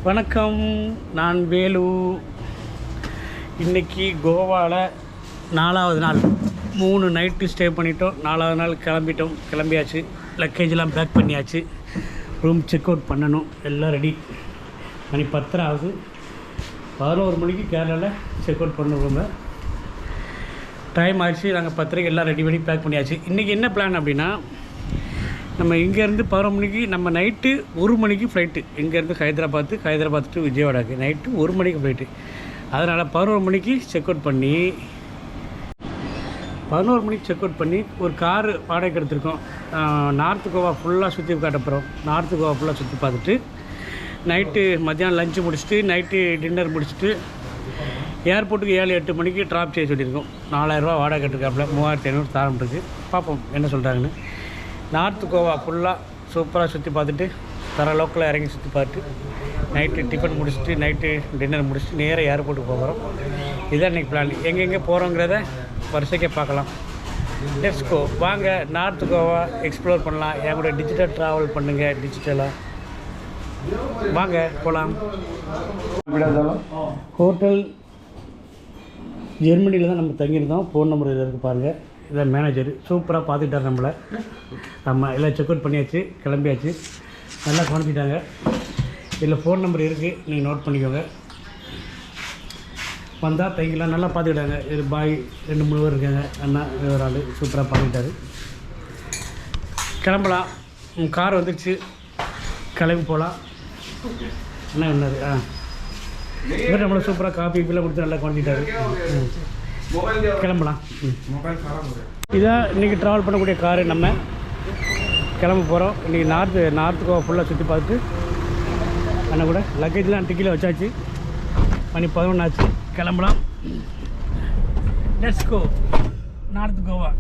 வணக்கம், நான் வேலு. இன்றைக்கி கோவாவில் 4வது நாள் 3 நைட்டு ஸ்டே பண்ணிட்டோம். 4வது நாள் கிளம்பியாச்சு. லக்கேஜெலாம் பேக் பண்ணியாச்சு. ரூம் செக் அவுட் பண்ணணும். எல்லாம் ரெடி. மணி 10 ஆகுது. 11 மணிக்கு கேரளாவில் செக் அவுட் பண்ண ரூமை டைம் ஆகிடுச்சு. நாங்கள் 10 எல்லாம் ரெடி பண்ணி பேக் பண்ணியாச்சு. இன்றைக்கி என்ன பிளான் அப்படின்னா, நம்ம இங்கேருந்து 11 மணிக்கு, நம்ம நைட்டு 1 மணிக்கு ஃப்ளைட்டு. இங்கேருந்து ஹைதராபாத் டு விஜயவாடாக்கு நைட்டு 1 மணிக்கு ஃப்ளைட்டு. அதனால் 11 மணிக்கு செக் அவுட் பண்ணி ஒரு காரு வாடகைக்கு எடுத்திருக்கோம். நார்த்து கோவா ஃபுல்லாக சுற்றி காட்ட போகிறோம். நார்த்து கோவா ஃபுல்லாக சுற்றி பார்த்துட்டு நைட்டு மத்தியானம் லஞ்சு முடிச்சுட்டு நைட்டு டின்னர் முடிச்சுட்டு ஏர்போர்ட்டுக்கு 7-8 மணிக்கு ட்ராப் செய்ய சொல்லியிருக்கோம். 4000 வாடகை கட்டிருக்காப்புல, 3500 தாரம் இருக்குது. பார்ப்போம் என்ன சொல்கிறாங்கன்னு. நார்த்து கோவா ஃபுல்லாக சூப்பராக சுற்றி பார்த்துட்டு லோக்கலில் இறங்கி சுற்றி பார்த்துட்டு நைட்டு டிஃபன் முடிச்சுட்டு நைட்டு டின்னர் முடிச்சுட்டு நேராக ஏர்போர்ட்டுக்கு போகிறோம். இதுதான் இன்றைக்கி பிளான். எங்கெங்கே போகிறோங்கிறத வரிசைக்கே பார்க்கலாம். Let's go. வாங்க நார்த்து கோவா எக்ஸ்ப்ளோர் பண்ணலாம். என் கூட டிஜிட்டல் ட்ராவல் பண்ணுங்கள். டிஜிட்டலாக வாங்க போகலாம். ஹோட்டல் ஜெர்மனியில் தான் நம்ம தங்கியிருந்தோம். ஃபோன் நம்பர் இதில் இருக்குது பாருங்கள். இதான் மேனேஜர் சூப்பராக பார்த்துக்கிட்டார் நம்மளை. நம்ம எல்லாம் செக் அவுட் பண்ணியாச்சு, கிளம்பியாச்சு. நல்லா கவனிச்சிட்டாங்க. இதில் ஃபோன் நம்பர் இருக்குது, நீங்கள் நோட் பண்ணிக்கோங்க. வந்தால் தங்கிக்கலாம். நல்லா பார்த்துக்கிட்டாங்க. இது பாய் 2-3 பேர் இருக்காங்க. அண்ணா ஒரு ஆள் சூப்பராக பார்த்துக்கிட்டாரு. கிளம்பலாம். கார் வந்துடுச்சு, கிளம்பி போகலாம். என்ன பண்ணார்? இவர் நம்மளை சூப்பராக காஃபி இப்பெல்லாம் கொடுத்து நல்லா கவனிச்சிட்டாரு. கிளம்பலாம். இதான் இன்றைக்கி ட்ராவல் பண்ணக்கூடிய காரு. நம்ம கிளம்ப போகிறோம். இன்றைக்கி நார்த்து கோவா ஃபுல்லாக சுற்றி பார்த்துட்டு அண்ணா கூட லக்கேஜ்லாம் டிக்கியில் வச்சாச்சு. மணி 11 ஆச்சு. கிளம்பலாம். Let's go. நார்த்து கோவா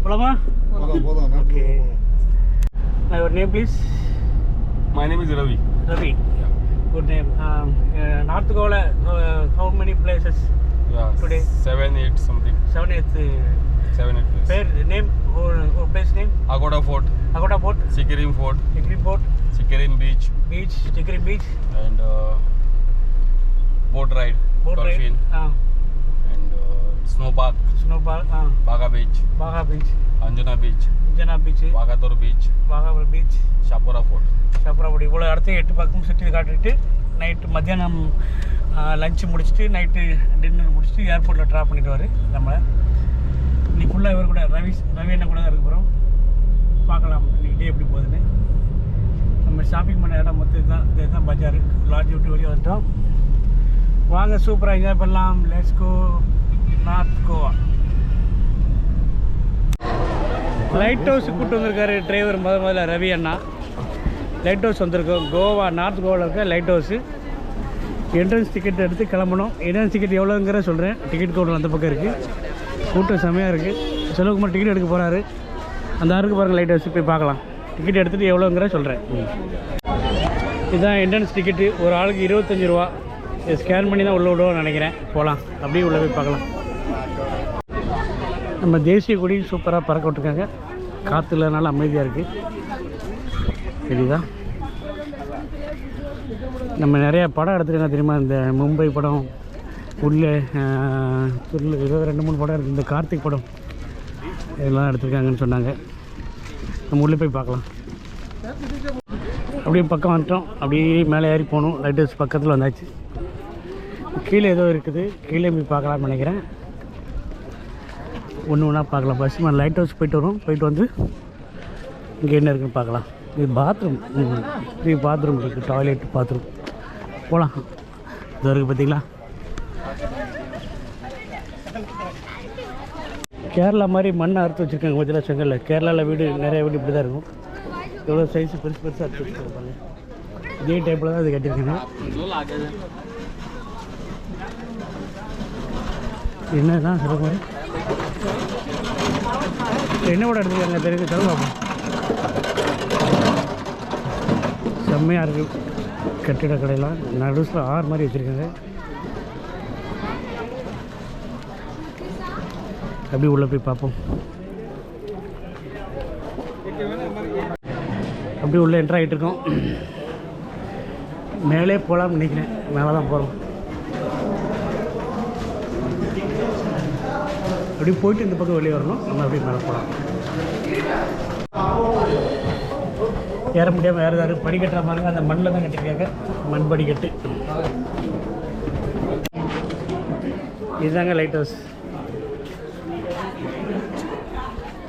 போலாமா? Okay. Your name please? My name is Ravi. Ravi. Good name. North Goa, how many places? Yeah, today? 7-8 something. 7-8 places. Where name or place name? Agoda Fort. Sikkirim Fort. Sikkirim Beach. Sikkirim Beach. And boat ride. Dolphin. And snow park. Baga Beach. Anjuna Beach. Vagator Beach. Shapura Fort. இவ்வளோ இடத்தையும் 8 பக்கமும் சுற்றி காட்டிட்டு night மத்தியானம் lunch முடிச்சுட்டு night dinner முடிச்சுட்டு ஏர்போர்ட்டில் drop பண்ணிடுவார் நம்மளை. இன்னைக்கு ஃபுல்லாக இவர் கூட ரவி அண்ணன் கூட தான் இருக்க போகிறோம். பார்க்கலாம் இன்றைக்கி டே எப்படி போகுதுன்னு. நம்ம ஷாப்பிங் பண்ண இடம் மொத்தம் இதுதான் பஜார். லாட்ஜ் விட்டு வெளியே வந்துட்டோம். வாங்க சூப்பராக என்ஜாய் பண்ணலாம். Let's go North Goa. லைட் ஹவுஸுக்கு கூப்பிட்டு வந்திருக்காரு டிரைவர். முதல்ல ரவி அண்ணா. லைட் ஹவுஸ் வந்திருக்கோம். கோவா நார்த் கோவாவில் இருக்க லைட் ஹவுஸு. என்ட்ரன்ஸ் டிக்கெட் எடுத்து கிளம்பணும். என்ட்ரன்ஸ் டிக்கெட் எவ்வளோங்கிற சொல்கிறேன். டிக்கெட் கவுண்டர் அந்த பக்கம் இருக்குது. கூட்டம் செம்மையாக இருக்குது. செலவுக்குமார் டிக்கெட் எடுக்க போகிறாரு. அந்த ஆருக்கு பாருங்கள் லைட் ஹவுஸுக்கு போய் பார்க்கலாம். டிக்கெட் எடுத்துகிட்டு எவ்வளோங்கிற சொல்கிறேன். இதுதான் என்ட்ரன்ஸ் டிக்கெட்டு. ஒரு ஆளுக்கு 25 ரூபா. இதை ஸ்கேன் பண்ணி தான் உள்ளே விடுவோம்னு நினைக்கிறேன். போகலாம். அப்படியே உள்ளே போய் பார்க்கலாம். நம்ம தேசிய கொடி சூப்பராக பறக்க விட்டுருக்காங்க. காற்று இல்லைனால அமைதியாக இருக்குது. தெரியுதா? நம்ம நிறையா படம் எடுத்துருக்கோம் தெரியுமா? இந்த மும்பை படம் உள்ளே ஏதோ 2-3 படம் இருக்குது. இந்த கார்த்திக் படம் இதெல்லாம் எடுத்துருக்காங்கன்னு சொன்னாங்க. நம்ம உள்ளே போய் பார்க்கலாம். அப்படியே பக்கம் வந்துட்டோம். அப்படியே மேலே ஏறி போகணும். லைட் ஹவுஸ் பக்கத்தில் வந்தாச்சு. கீழே ஏதோ இருக்குது. கீழே போய் பார்க்கலாம்னு நினைக்கிறேன். ஒன்றா பார்க்கலாம். ஃபஸ்ட்டு லைட் ஹவுஸ் போயிட்டு வரும். போயிட்டு வந்து இங்கே என்ன இருக்குன்னு பார்க்கலாம். இது பாத்ரூம். இது பாத்ரூம் இருக்குது. Toilet bathroom. போகலாம். இது இருக்குது பார்த்தீங்களா? கேரளா மாதிரி மண்ணை அறுத்து வச்சுருக்காங்க பார்த்தீங்களா செங்கல்ல. கேரளாவில் வீடு நிறைய வீடு இப்படி தான் இருக்கும். எவ்வளோ சைஸு பெருசாக அறுத்து வச்சுருக்காங்க. இதே டைப்பில் தான் இது கட்டியிருக்காங்க. என்னதான் சொல்ல மாதிரி என்ன கூட எடுத்துக்காங்க தெரியுது. சொல்லுங்க. செம்மையாக இருக்குது. கட்டிட கடையெல்லாம் நடுவில் 6 மாதிரி வச்சுருக்காங்க. அப்படி உள்ளே போய் பார்ப்போம். அப்படி உள்ளே என்ட்ரு ஆகிட்டு இருக்கோம். மேலே போகலாம்னு நினைக்கிறேன். மேலே தான் போகிறோம். அப்படி போயிட்டு இந்த பக்கம் வெளியே வரணும். நம்ம அப்படியே மேலே போகலாம். ஏற முடியாமல் வேறு ஏதாவது படிக்கட்டுற மாதிரி அந்த மண்ணில் தான் கட்டிருக்காங்க. மண் படிக்கட்டு. இதுதாங்க லைட் ஹவுஸ்.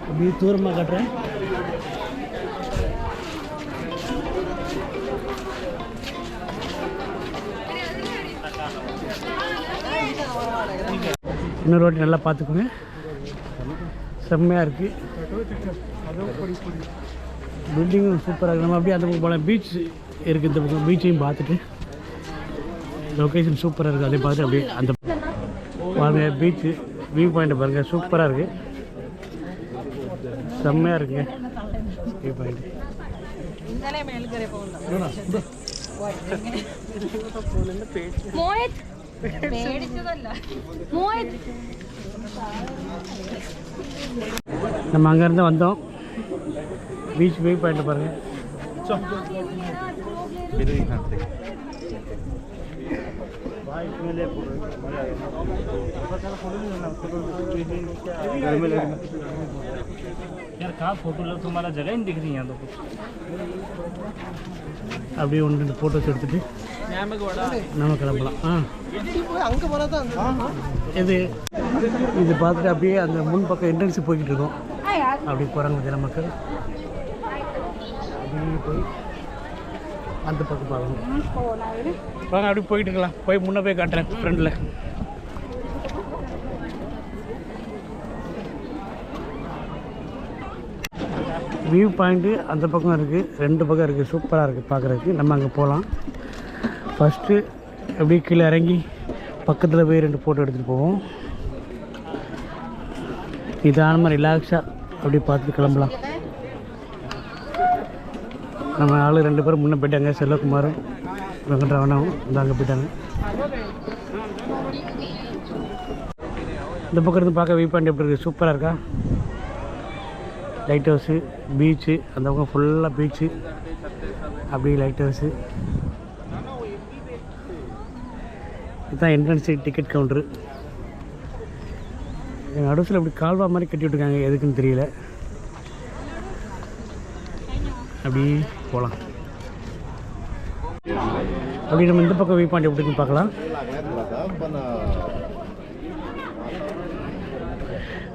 அப்படி தூரமாக காட்டுறேன். இன்னொரு வாட்டி நல்லா பார்த்துக்கோங்க. செம்மையாக இருக்குது. பில்டிங்கும் சூப்பராக இருக்குது. நம்ம அப்படியே அந்த பக்கம் போகலாம். பீச் இருக்குது. இந்த பக்கம் பீச்சையும் பார்த்துட்டு லொக்கேஷன் சூப்பராக இருக்குது. அதை பார்த்துட்டு அப்படியே அந்த பாருங்கள் பீச்சு வியூ பாயிண்ட்டை பாருங்கள். சூப்பராக இருக்குது. செம்மையாக இருக்குங்க வியூ பாயிண்ட். நம்ம அங்கேருந்து வந்தோம். பீச் வியூ பாயிண்ட் பாருங்கள். यार कहाँ फोटो लो, तुम्हारा जगह नहीं दिख रही है तो कुछ. அப்படியே ஒன்று ரெண்டு ஃபோட்டோஸ் எடுத்துகிட்டு நம்ம கிளம்பலாம். இது இது பார்த்துட்டு அப்படியே அந்த முன் பக்கம் என்ட்ரன்ஸு போய்கிட்டு இருக்கோம். அப்படி போகிறாங்க ஜன மக்கள். அப்படியே போய் அந்த பக்கம் பார்க்கணும். வாங்க அப்படி போயிட்டு இருக்கலாம். போய் முன்னே போய் காட்டுறேன் ஃப்ரெண்டில். வியூ பாயிண்ட்டு அந்த பக்கம் இருக்குது. ரெண்டு பக்கம் இருக்குது. சூப்பராக இருக்குது பார்க்குறதுக்கு. நம்ம அங்கே போகலாம். ஃபஸ்ட்டு அப்படியே கீழே இறங்கி பக்கத்தில் போய் ரெண்டு ஃபோட்டோ எடுத்துகிட்டு போவோம். நிதானமாக ரிலாக்ஸாக அப்படி பார்த்துட்டு கிளம்பலாம். நம்ம ஆள் ரெண்டு பேரும் முன்னே போயிட்டாங்க. செல்வகுமாரும் வெங்கட்ராமனும் இந்த அங்கே போயிட்டாங்க. இந்த பக்கம் இருந்து பார்க்க வியூ பாயிண்ட் எப்படி இருக்குது? சூப்பராக இருக்கா? லைட் ஹவுஸு, பீச்சு, அந்த பக்கம் ஃபுல்லாக பீச்சு, அப்படியே லைட் ஹவுஸு. இதுதான் என்ட்ரன்ஸு, டிக்கெட் கவுண்ட்ரு. எங்கள் நடுவில் இப்படி கால்வா மாதிரி கட்டி விட்டுருக்காங்க. எதுக்குன்னு தெரியல. அப்படி போகலாம். அப்படி நம்ம இந்த பக்கம் வியூ பாயிண்ட் எப்படின்னு பார்க்கலாம்.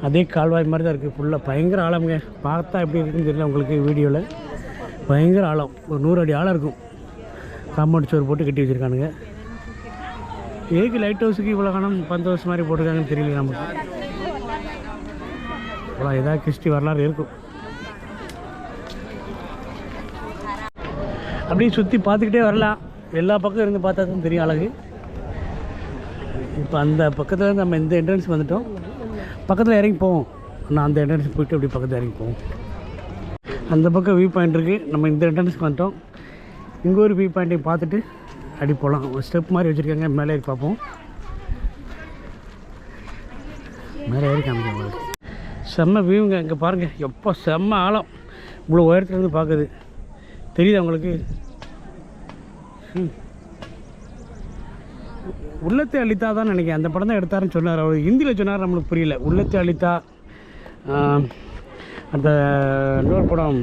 அதே கால்வாய் மாதிரி தான் இருக்குது. ஃபுல்லாக பயங்கர ஆழம்ங்க. பார்த்தா எப்படி இருக்குன்னு தெரியல உங்களுக்கு வீடியோவில். பயங்கர ஆழம். ஒரு 100 அடி ஆழம் இருக்கும். காம்பவுண்ட் சோறு போட்டு கட்டி வச்சுருக்கானுங்க. எதுக்கு லைட் ஹவுஸுக்கு இவ்வளோ காலம் பந்து ஹவுஸ் மாதிரி போட்டிருக்காங்கன்னு தெரியல நமக்கு. இவ்வளோ ஏதாவது கிறிஸ்டி வரலாறு இருக்கும். அப்படியே சுற்றி பார்த்துக்கிட்டே வரலாம். எல்லா பக்கம் இருந்து பார்த்தா தான் தெரியும் அழகு. இப்போ அந்த பக்கத்தில் நம்ம இந்த என்ட்ரன்ஸ் வந்துட்டோம். பக்கத்தில் இறங்கி போவோம். நான் அந்த என்ட்ரன்ஸ் போய்ட்டு அப்படி பக்கத்தில் இறங்கி போவோம். அந்த பக்கம் வியூ பாயிண்ட் இருக்குது. நம்ம இந்த என்ட்ரன்ஸ்க்கு வந்துட்டோம். இங்கே ஒரு வியூ பாயிண்ட்டையும் பார்த்துட்டு அப்படி போகலாம். ஒரு ஸ்டெப் மாதிரி வச்சுருக்காங்க. மேலே ஏறி பார்ப்போம். மேலே ஏறி காமிக்க உங்களுக்கு செம்ம வியூங்க. இங்கே பாருங்கள் எப்போ செம்ம ஆழம். இவ்வளோ உயரத்துலேருந்து பார்க்குது. தெரியுதா உங்களுக்கு? உள்ளத்தை அளித்தா தான் நினைக்கிறேன். அந்த படம் தான் எடுத்தாருன்னு சொன்னார். அவர் ஹிந்தியில் சொன்னார். நம்மளுக்கு புரியல. உள்ளத்தை அளித்தா அந்த இன்னொரு படம்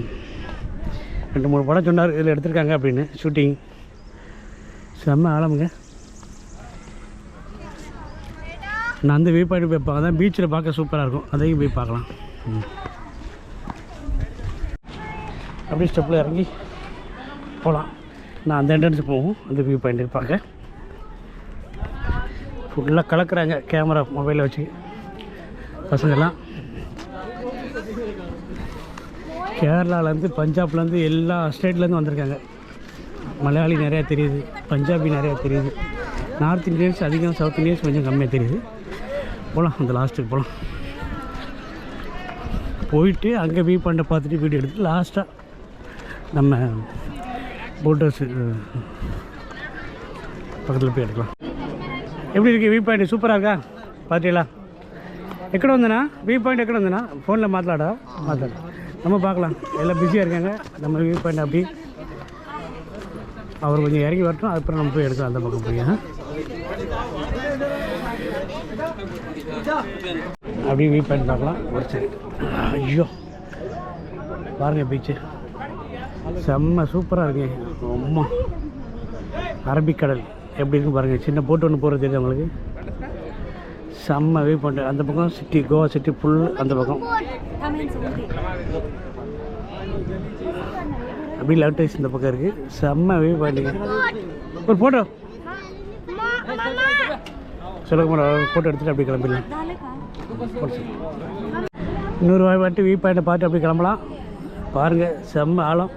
2-3 படம் சொன்னார். இதில் எடுத்திருக்காங்க அப்படின்னு ஷூட்டிங். செம்ம ஆழமுங்க. நான் அந்த வியூ பாயிண்ட் போய் பார்க்க தான் பீச்சில் பார்க்க சூப்பராக இருக்கும். அதையும் போய் பார்க்கலாம். அப்படியே ஸ்டெப்பில் இறங்கி போகலாம். நான் அந்த என்ட்ரன்ஸ் போவோம். அந்த வியூ பாயிண்ட் பார்க்க. ஃபுல்லாக கலக்கிறாங்க கேமரா மொபைலில் வச்சு பசங்கள்லாம். கேரளாலேருந்து, பஞ்சாப்லேருந்து, எல்லா ஸ்டேட்லேருந்து வந்திருக்காங்க. மலையாளி நிறையா தெரியுது. பஞ்சாபி நிறையா தெரியுது. நார்த் இந்தியன்ஸ் அதிகம், சவுத் இந்தியன்ஸ் கொஞ்சம் கம்மியாக தெரியுது. போகலாம். அந்த லாஸ்ட்டுக்கு போகலாம். போயிட்டு அங்கே வியூ பாயிண்ட்டை பார்த்துட்டு வீடியோ எடுத்து லாஸ்ட்டாக நம்ம போட் ஹவுஸ் பக்கத்தில் போய் எடுக்கலாம். எப்படி இருக்குது வியூ பாயிண்ட்? சூப்பராக இருக்கா? பார்த்திங்களா? ఎక్కడ ఉందనా వ్యూ పాయింట్? ఎక్కడ ఉందనా? ఫోన్లో మాట్లాడు. நம்ம பார்க்கலாம். எல்லாம் பிஸியாக இருக்காங்க. நம்ம வியூ பாயிண்ட் அப்படி அவர் கொஞ்சம் இறங்கி வரட்டும், அதுக்கப்புறம் நம்ம போய் எடுக்கலாம் அந்த பக்கம் போய். அப்படியே வியூ பாயிண்ட் பார்க்கலாம் ஒரு சைடு. ஐயோ பாருங்கள் பீச்சு செம்ம சூப்பராக இருக்குங்க. ரொம்ப அரபிக்கடல் எப்படி இருக்குன்னு பாருங்கள். சின்ன போட்டு ஒன்று போகிறது தெரியுது உங்களுக்கு. செம்ம வியூ பாயிண்ட். அந்த பக்கம் சிட்டி, கோவா சிட்டி ஃபுல் அந்த பக்கம். அப்படி லெஃப்ட் ஐஸ் இந்த பக்கம் இருக்குது. செம்ம வியூ பாயிண்ட்டுங்க. ஒரு ஃபோட்டோ சொல்லுங்க, ஃபோட்டோ எடுத்துகிட்டு அப்படி கிளம்பிடலாம். இன்னொரு வாட்டி வியூ பாயிண்ட்டை பார்த்து அப்படி கிளம்பலாம். பாருங்கள் செம்ம ஆழம்.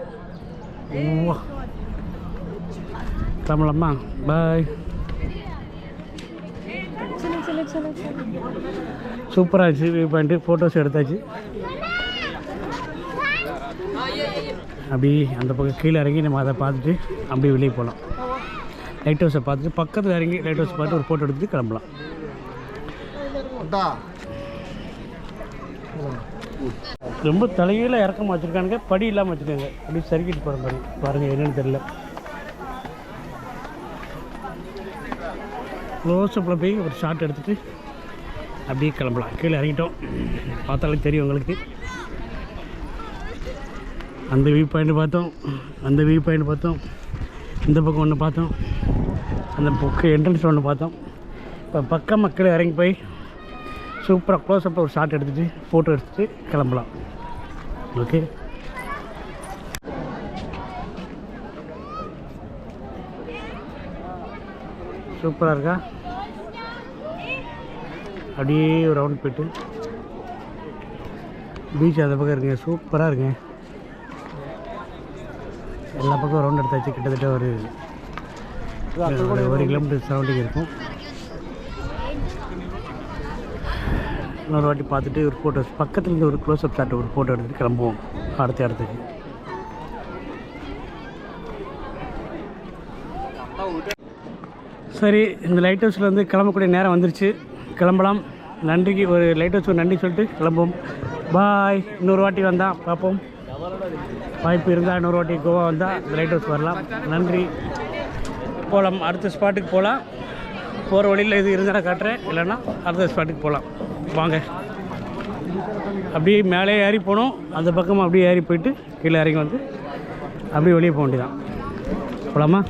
கிளம்பலாமா? பாய். சூப்பராக இருந்துச்சு வியூ பாயிண்ட்டு. ஃபோட்டோஸ் எடுத்தாச்சு. அப்படி அந்த பக்கம் கீழே இறங்கி நம்ம அதை பார்த்துட்டு அப்படியே வெளியே போகலாம். லைட் ஹவுஸை பார்த்துட்டு பக்கத்தில் இறங்கி லைட் ஹவுஸ் பார்த்து ஒரு ஃபோட்டோ எடுத்துட்டு கிளம்பலாம். ரொம்ப தலையில் இறக்கமாக வச்சுருக்கானுங்க, படி இல்லாமல் வச்சுருக்காங்க. அப்படி சறுக்கிட்டு போகிற மாதிரி பாருங்கள், என்னென்னு தெரியல. க்ளோஸ்அப்பில் போய் ஒரு ஷாட் எடுத்துகிட்டு அப்படியே கிளம்பலாம். கீழே இறங்கிட்டோம், பார்த்தாலே தெரியும் உங்களுக்கு. அந்த வியூ பாயிண்ட் பார்த்தோம், அந்த வியூ பாயிண்ட் பார்த்தோம், இந்த பக்கம் ஒன்று பார்த்தோம், அந்த பக்கம் என்ட்ரன்ஸ் ஒன்று பார்த்தோம். இப்போ பக்கம் மக்கள் இறங்கி போய் சூப்பராக க்ளோஸ்அப்பில் ஒரு ஷாட் எடுத்துகிட்டு ஃபோட்டோ எடுத்துகிட்டு கிளம்பலாம். ஓகே, சூப்பராக இருக்கா? அப்படியே ஒரு ரவுண்ட் போய்ட்டு பீச் அந்த பக்கம் இருக்குங்க. சூப்பராக இருக்குங்க. எல்லா பக்கம் ரவுண்ட் எடுத்தாச்சு. கிட்டத்தட்ட ஒரு 1 கிலோமீட்டர் சரௌண்டிங் இருக்கும். இன்னொரு வாட்டி பார்த்துட்டு ஒரு ஃபோட்டோஸ் பக்கத்துலேருந்து ஒரு க்ளோஸ்அப் ஷாட் ஒரு ஃபோட்டோ எடுத்துகிட்டு கிளம்புவோம் அடுத்த இடத்துக்கு. சரி, இந்த லைட் ஹவுஸில் வந்து கிளம்பக்கூடிய நேரம் வந்துருச்சு. கிளம்பலாம். நன்றிக்கு ஒரு லைட் ஹவுஸுக்கு நன்றி சொல்லிட்டு கிளம்புவோம். பாய். இன்னொரு வாட்டி வந்தால் பார்ப்போம். வாய்ப்பு இருந்தால் இன்னொரு வாட்டி கோவா வந்தால் இந்த லைட் ஹவுஸ் வரலாம். நன்றி. போகலாம், அடுத்த ஸ்பாட்டுக்கு போகலாம். போகிற வழியில் இது இருந்தால் காட்டுறேன், இல்லைன்னா அடுத்த ஸ்பாட்டுக்கு போகலாம். வாங்க. அப்படியே மேலே ஏறி போகணும். அந்த பக்கமாக அப்படியே ஏறி போயிட்டு கீழே இறங்கி வந்து அப்படியே வெளியே போக வேண்டியதான். போகலாமா?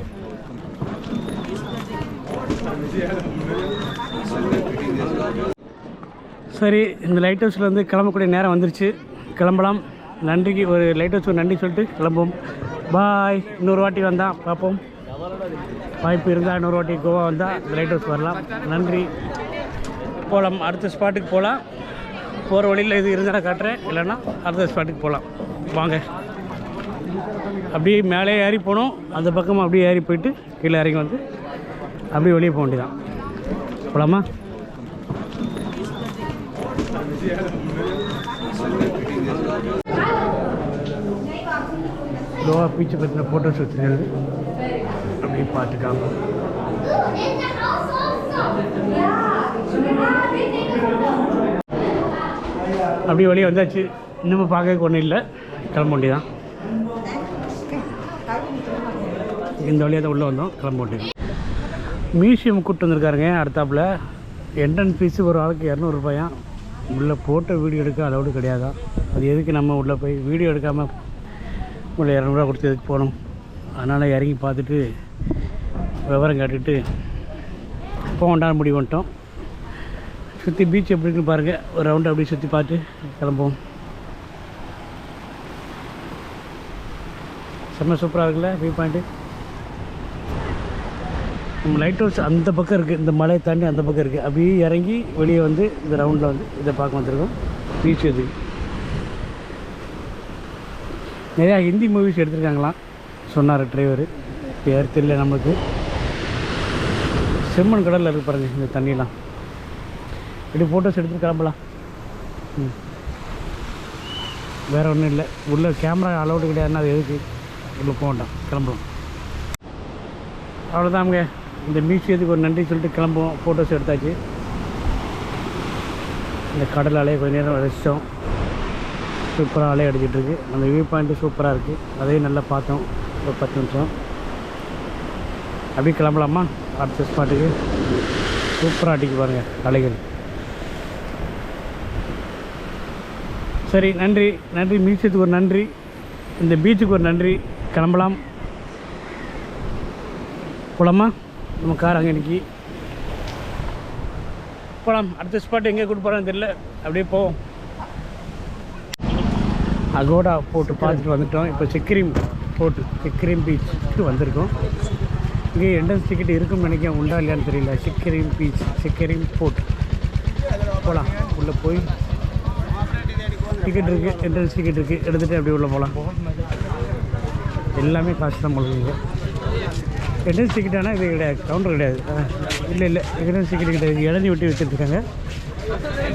சரி, இந்த லைட் ஹவுஸில் வந்து கிளம்பக்கூடிய நேரம் வந்துருச்சு. கிளம்பலாம். நன்றிக்கு ஒரு லைட் ஹவுஸுக்கு நன்றி சொல்லிட்டு கிளம்புவோம். பாய். இன்னொரு வாட்டி வந்தால் பார்ப்போம். வாய்ப்பு இருந்தால் இன்னொரு வாட்டி கோவா வந்தால் இந்த லைட் ஹவுஸ் வரலாம். நன்றி. போகலாம், அடுத்த ஸ்பாட்டுக்கு போகலாம். போகிற வழியில் இது இருந்தால் காட்டுறேன், இல்லைன்னா அடுத்த ஸ்பாட்டுக்கு போகலாம். வாங்க. அப்படியே மேலே ஏறி போகணும். அந்த பக்கமாக அப்படியே ஏறி போயிட்டு கீழே இறங்கி வந்து அப்படியே வெளியே போக வேண்டியதான். போகலாமா? கோவா பீச்சை பற்றின ஃபோட்டோஸ் வச்சுருக்காங்க, அப்படியே பார்த்துக்காங்க. அப்படியே வெளியே வந்தாச்சு. இன்னமும் பார்க்க ஒன்றும் இல்லை, கிளம்ப வேண்டியதான். இந்த வழியாக தான் உள்ளே வந்தோம், கிளம்ப வேண்டியது. மியூசியம் கூப்பிட்டு வந்திருக்காருங்க. அடுத்தாப்பில் என்ட்ரன்ஸ் ஃபீஸு ஒரு ஆளுக்கு 200 ரூபாயாம். உள்ளே போட்ட வீடியோ எடுக்க அலௌடு கிடையாதான். அது எதுக்கு நம்ம உள்ளே போய் வீடியோ எடுக்காமல் உள்ள 200 ரூபா கொடுத்து எதுக்கு போகணும்? அதனால் இறங்கி பார்த்துட்டு விவரம் கேட்டுட்டு போகண்டான முடிவு பண்ணிட்டோம். சுற்றி பீச் எப்படி இருக்குன்னு பாருங்கள். ஒரு ரவுண்டு அப்படியே சுற்றி பார்த்து கிளம்புவோம். செம்ம சூப்பராக இருக்குல்ல வியூ பாயிண்ட்டு. நம்ம லைட் ஹவுஸ் அந்த பக்கம் இருக்குது, இந்த மலையை தாண்டி அந்த பக்கம் இருக்குது. அப்படியே இறங்கி வெளியே வந்து இந்த ரவுண்டில் வந்து இதை பார்க்க வந்திருக்கோம். பீச் இது நிறையா ஹிந்தி மூவிஸ் எடுத்திருக்காங்களாம் சொன்னார் டிரைவர். பேர் தெரியல நம்மளுக்கு. செம்மண் கடலில் இருக்கு பாருங்கள் இந்த தண்ணியெலாம். இப்படி ஃபோட்டோஸ் எடுத்துகிட்டு கிளம்பலாம். வேறு ஒன்றும் இல்லை. உள்ளே கேமரா அலௌடு கிடையாதுன்னா அது எதுக்கு? உள்ளே போக வேண்டாம், கிளம்பலாம். அவ்வளோதாங்க. இந்த மியூசியத்துக்கு ஒரு நன்றி சொல்லிட்டு கிளம்புவோம். ஃபோட்டோஸ் எடுத்தாச்சு. இந்த கடல் அலையை கொஞ்சம் நேரம் ரசித்தோம். சூப்பராக அலையை அடிச்சிட்ருக்கு. அந்த வியூ பாயிண்ட்டு சூப்பராக இருக்குது. அதையும் நல்லா பார்த்தோம் ஒரு 10 நிமிஷம். அப்படியே கிளம்பலாமா அடுத்த ஸ்பாட்டுக்கு? சூப்பராக அடிக்கு பாருங்கள் அலைகள். சரி, நன்றி நன்றி. மியூசியத்துக்கு ஒரு நன்றி, இந்த பீச்சுக்கு ஒரு நன்றி. கிளம்பலாம், போகலாமா? நம்ம கார் அங்கே இன்னைக்கு போகலாம். அடுத்த ஸ்பாட் எங்கே கூட்டு போகிறான்னு தெரியல, அப்படியே போவோம். அகோடா போட்டு பார்த்துட்டு வந்துட்டோம். இப்போ சிக்கிரிம் போட்டு சிக்கிரிம் பீச்சுக்கு வந்திருக்கோம். இங்கே என்ட்ரன்ஸ் டிக்கெட் இருக்குன்னு நினைக்கிறேன், உண்டா இல்லையான்னு தெரியல. சிக்கிரிம் பீச், சிக்கிரிம் போட் போகலாம். உள்ளே போய் டிக்கெட் இருக்குது, என்ட்ரன்ஸ் டிக்கெட் இருக்குது, எடுத்துகிட்டு அப்படியே உள்ளே போகலாம். எல்லாமே காசு தான் போடுவீங்க. என்ட்ரன்ஸ் டிக்கெட் ஆனால் இது கிடையாது, கவுண்டர் கிடையாது. இல்லை என்ட்ரன்ஸ் டிக்கெட் கிடையாது, இளநி விட்டு வச்சுருக்காங்க.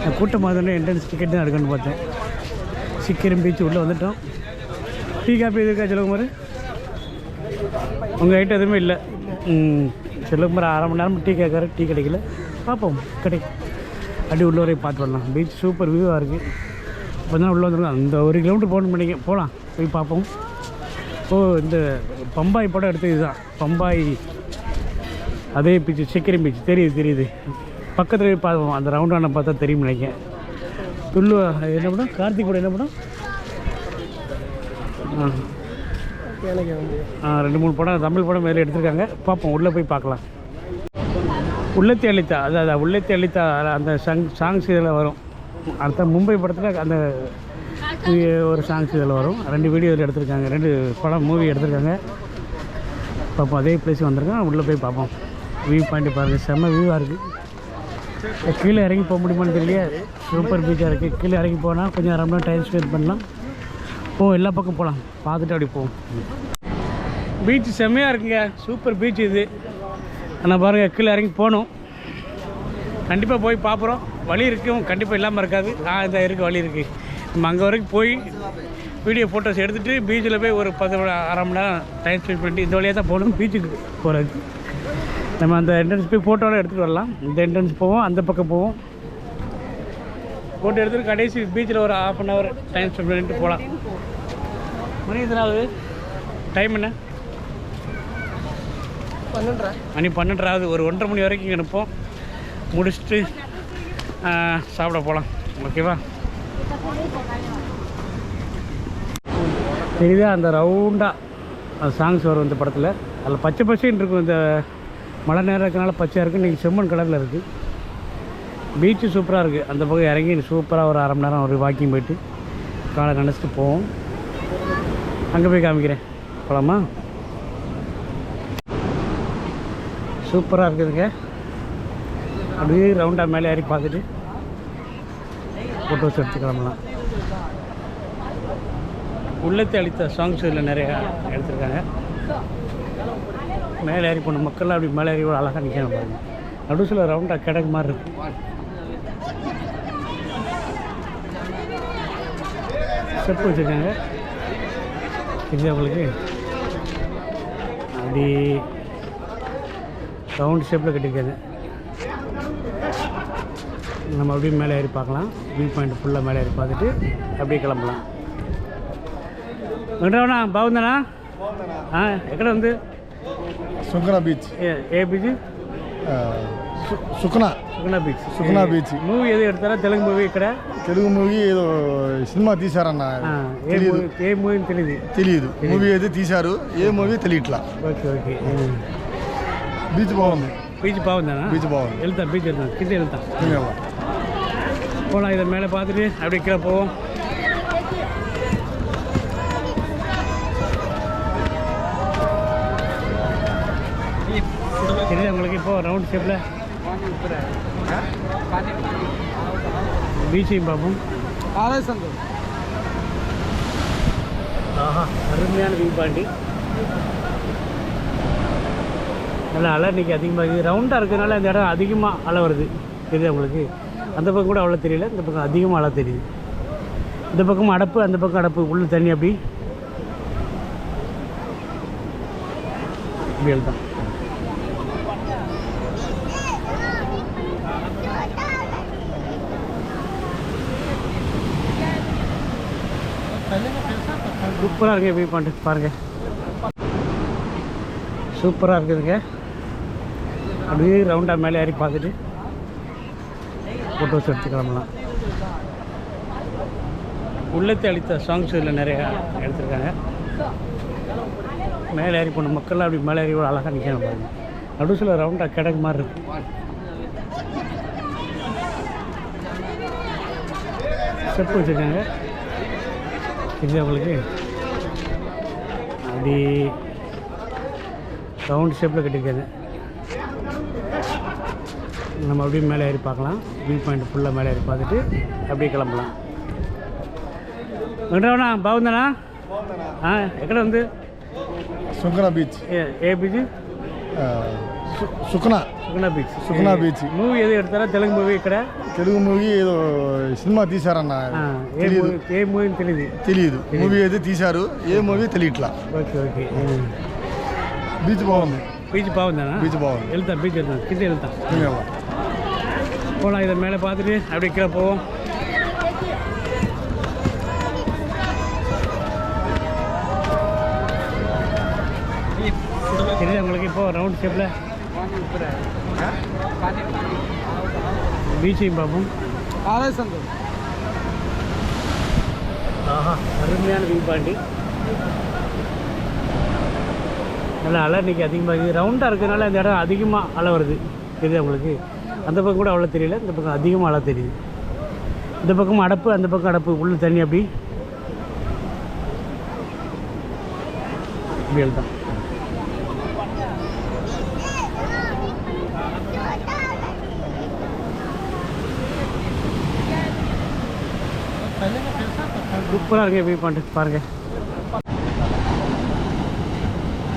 நான் கூட்டமாக தானே என்ட்ரன்ஸ் டிக்கெட் தான் எடுக்கணும்னு பார்த்தேன். சிக்கிரம் பீச் உள்ளே வந்துட்டோம். டீ காப்பி எதுக்கா செல்வகுமார்? உங்கள் ஐட்டம் எதுவுமே இல்லை. செல்வகுமார் அரை மணி நேரம் டீ கேட்குற, டீ கிடைக்கல. பார்ப்போம், கிடைக்கும். அப்படி உள்ள வரையும் பார்த்து வரலாம். பீச் சூப்பர் வியூவாக இருக்குது. இப்போ தான் உள்ளே வந்துருக்கோம். அந்த 1 கிலோமீட்டர் போகணும் பண்ணிக்க, போகலாம், போய் பார்ப்போம். இந்த பம்பாய் படம் எடுத்தது தான் பம்பாய், அதே பீச்சு சிக்கிரம் பீச். தெரியுது பக்கத்தில் பார்ப்போம். அந்த ரவுண்டான பார்த்தா தெரியும் நினைக்கிறேன். துள்ளு என்ன படம்? கார்த்திக் கூட என்ன படம்? 2-3 படம் தமிழ் படம் மேலே எடுத்திருக்காங்க. பார்ப்போம், உள்ளே போய் பார்க்கலாம். உள்ளத்தி அளித்தா, அதான் உள்ளத்தி அளித்தா அந்த சாங்ஸ் இதில் வரும். அடுத்த மும்பை படத்தில் அந்த ஒரு சாங்ஸ் இதில் வரும். 2 வீடியோ இதில் எடுத்திருக்காங்க, 2 படம் மூவி எடுத்திருக்காங்க. பார்ப்போம், அதே பிளேஸ் வந்திருக்கோம். உள்ளே போய் பார்ப்போம். வியூ பாயிண்ட் பாருங்கள், செம்ம வியூவாக இருக்குது. கீழே இறங்கி போக முடியுமான்னு தெரியல. சூப்பர் பீச்சாக இருக்குது. கீழே இறங்கி போனால் கொஞ்சம் 1/2 மணி நேரம் டைம் ஸ்பெண்ட் பண்ணலாம். எல்லா பக்கம் போகலாம், பார்த்துட்டு அப்படி போவோம். பீச் செம்மையாக இருக்குங்க, சூப்பர் பீச் இது. ஆனால் பாருங்கள், கீழே இறங்கி போகணும். கண்டிப்பாக போய் பார்க்குறோம். வழி இருக்கும், கண்டிப்பாக இல்லாமல் இருக்காது. இந்த இருக்குது, வழி இருக்குது. நம்ம அங்கே வரைக்கும் போய் வீடியோ ஃபோட்டோஸ் எடுத்துகிட்டு பீச்சில் போய் ஒரு 1/2 மணி நேரம் டைம் ஸ்பெண்ட் பண்ணிட்டு இந்த வழியாக தான் போகணும் பீச்சுக்கு போகிறதுக்கு. நம்ம அந்த என்ட்ரன்ஸ் போய் ஃபோட்டோலாம் எடுத்துகிட்டு வரலாம். இந்த என்ட்ரன்ஸ் போவோம், அந்த பக்கம் போவோம். ஃபோட்டோ எடுத்துகிட்டு கடைசி பீச்சில் ஒரு 1/2 மணி நேரம் டைம் ஸ்பெண்ட் பண்ணிட்டு போகலாம். மணி எத்தனாவது? டைம் என்ன? 12:30. மணி 12:30. ஒரு 1:30 மணி வரைக்கும் இங்கே நிற்போம். முடிச்சுட்டு சாப்பிட போகலாம். ஓகேவா? தெரியுதா அந்த ரவுண்டாக சாங்ஸ் வரும் இந்த படத்தில். அதில் பச்சை பச்சைன்னு இருக்கும். இந்த மழை நேரம் இருக்கனால பச்சையாக இருக்குது. இன்றைக்கி செம்மண் கலரில் இருக்குது. பீச்சு சூப்பராக இருக்குது. அந்த பக்கம் இறங்கி சூப்பராக ஒரு 1/2 மணி நேரம் ஒரு வாக்கிங் போயிட்டு காலை நினச்சிட்டு போவோம். அங்கே போய் காமிக்கிறேன், போகலாமா? சூப்பராக இருக்குதுங்க. அப்படியே ரவுண்டாக மேலே ஏறி பார்த்துட்டு ஃபோட்டோஸ் எடுத்து கிளம்பலாம். உள்ளத்தை அளித்த சாங்ஸ் இதில் நிறையா எடுத்துருக்காங்க. மேலே ஏறி போன மக்கள்லாம் அப்படி மேலே ஏறி அழகாக நிற்கணும் பாருங்க. நடுசில் ரவுண்டாக கிடக்கு மாதிரி இருக்கு. ஸ்டெப் வச்சுருக்காங்க. இது அவங்களுக்கு அப்படி ரவுண்ட் ஷேப்பில் கட்டியிருக்காங்க. நம்ம அப்படியே மேலே ஏறி பார்க்கலாம். வியூ பாயிண்ட் ஃபுல்லாக மேலே ஏறி பார்த்துட்டு அப்படியே கிளம்பலாம். వెంకటరమణ బాగుందనా? ఎక్కడ ఉంది? సుఖనా బీచ్. ఏ beach? Sukhana beach. Sukhana beach. Movie ఏదో ఎడతారా? తెలుగు మూవీ ఇక్కడ? తెలుగు మూవీ ఏదో సినిమా తీశారన్న. ఏ మూవీ తెలియదు. మూవీ అయితే తీశారు, ఏ మూవీ తెలియట్లా. Okay okay. బీచ్ బాగుంది. బీచ్ బాగుందనా? బీచ్ బాగుంది. వెళ్తాం, బీచ్ వెళ్తాం, కింద వెళ్తాం. போகலாம். இதை மேலே பார்த்துட்டு அப்படியே கீழே போவோம். தெரியுது உங்களுக்கு? இப்போ ரவுண்ட் ஷேப்பில் பீச்சையும் பார்ப்போம். ஆஹா, அருமையான வியூ பாயிண்ட். நல்லா அலை இன்றைக்கி அதிகமாக இருக்குது. ரவுண்டாக இருக்கிறதுனால அந்த இடம் அதிகமாக அலை வருது. தெரியுது உங்களுக்கு? அந்த பக்கம் கூட அவ்வளோ தெரியல, இந்த பக்கம் அதிகமாக அலை தெரியுது. இந்த பக்கம் அடப்பு, அந்த பக்கம் அடப்பு, உள்ள தண்ணி அப்படி தான். சூப்பராக இருக்குது வியூ பாயிண்ட் பாருங்கள். சூப்பராக இருக்குதுங்க. அப்படியே ரவுண்டாக மேலே ஏறி பார்த்துட்டு ஃபோட்டோஸ் எடுத்து கிளம்பலாம். உள்ளத்தை அளித்த சாங்ஸ் இதில் நிறையா எடுத்திருக்காங்க. மேலே ஏறி போன மக்கள்லாம் அப்படி மேலே ஏறி அழகாக நிற்கணும் பாருங்க. நடுசில் ரவுண்டாக கிடக்கு மாதிரி இருக்கு. ஸ்டெப் வச்சுருக்காங்க. இது அவங்களுக்கு அப்படி ரவுண்ட் ஷேப்பில் கட்டியிருக்காங்க. நம்ம அப்படியே மேலே ஏறி பார்க்கலாம். வியூ பாயிண்ட் ஃபுல்லாக மேலே ஏறி பார்த்துட்டு அப்படியே கிளம்பலாம். వెంకటరమణ బాగుందనా? ఎక్కడ ఉంది? సుఖనా బీచ్. ఏ beach? Sukhana beach. Sukhana beach. Movie ఏదో ఎడతారా? తెలుగు మూవీ ఇక్కడ? తెలుగు మూవీ ఏదో సినిమా తీశారన్న. ఏ మూవీ తెలియదు. మూవీ అయితే తీశారు, ఏ మూవీ తెలియట్లా. Okay okay. బీచ్ బాగుంది. బీచ్ బాగుందనా? బీచ్ బాగుంది. వెళ్తాం, బీచ్ వెళ్తాం, కింద వెళ్తాం. போகலாம். இதை மேலே பார்த்துட்டு அப்படியே கீழே போவோம். தெரியுது உங்களுக்கு இப்போ ரவுண்ட் ஷேப்பில் பீச்சையும் பார்ப்போம். ஆஹா, அருமையான வியூ பாயிண்ட். நல்லா அலை இன்றைக்கி அதிகமாக இருக்குது. ரவுண்டாக இருக்கிறதுனால இந்த இடம் அதிகமாக அலை வருது. தெரியுது உங்களுக்கு? அந்த பக்கம் கூட அவ்வளோ தெரியல, இந்த பக்கம் அதிகமாக அலை தெரியுது. இந்த பக்கம் அடப்பு, அந்த பக்கம் அடப்பு, உள்ள தண்ணி அப்படி தான். சூப்பராக இருக்கு வியூ பாயிண்ட் பாருங்கள்.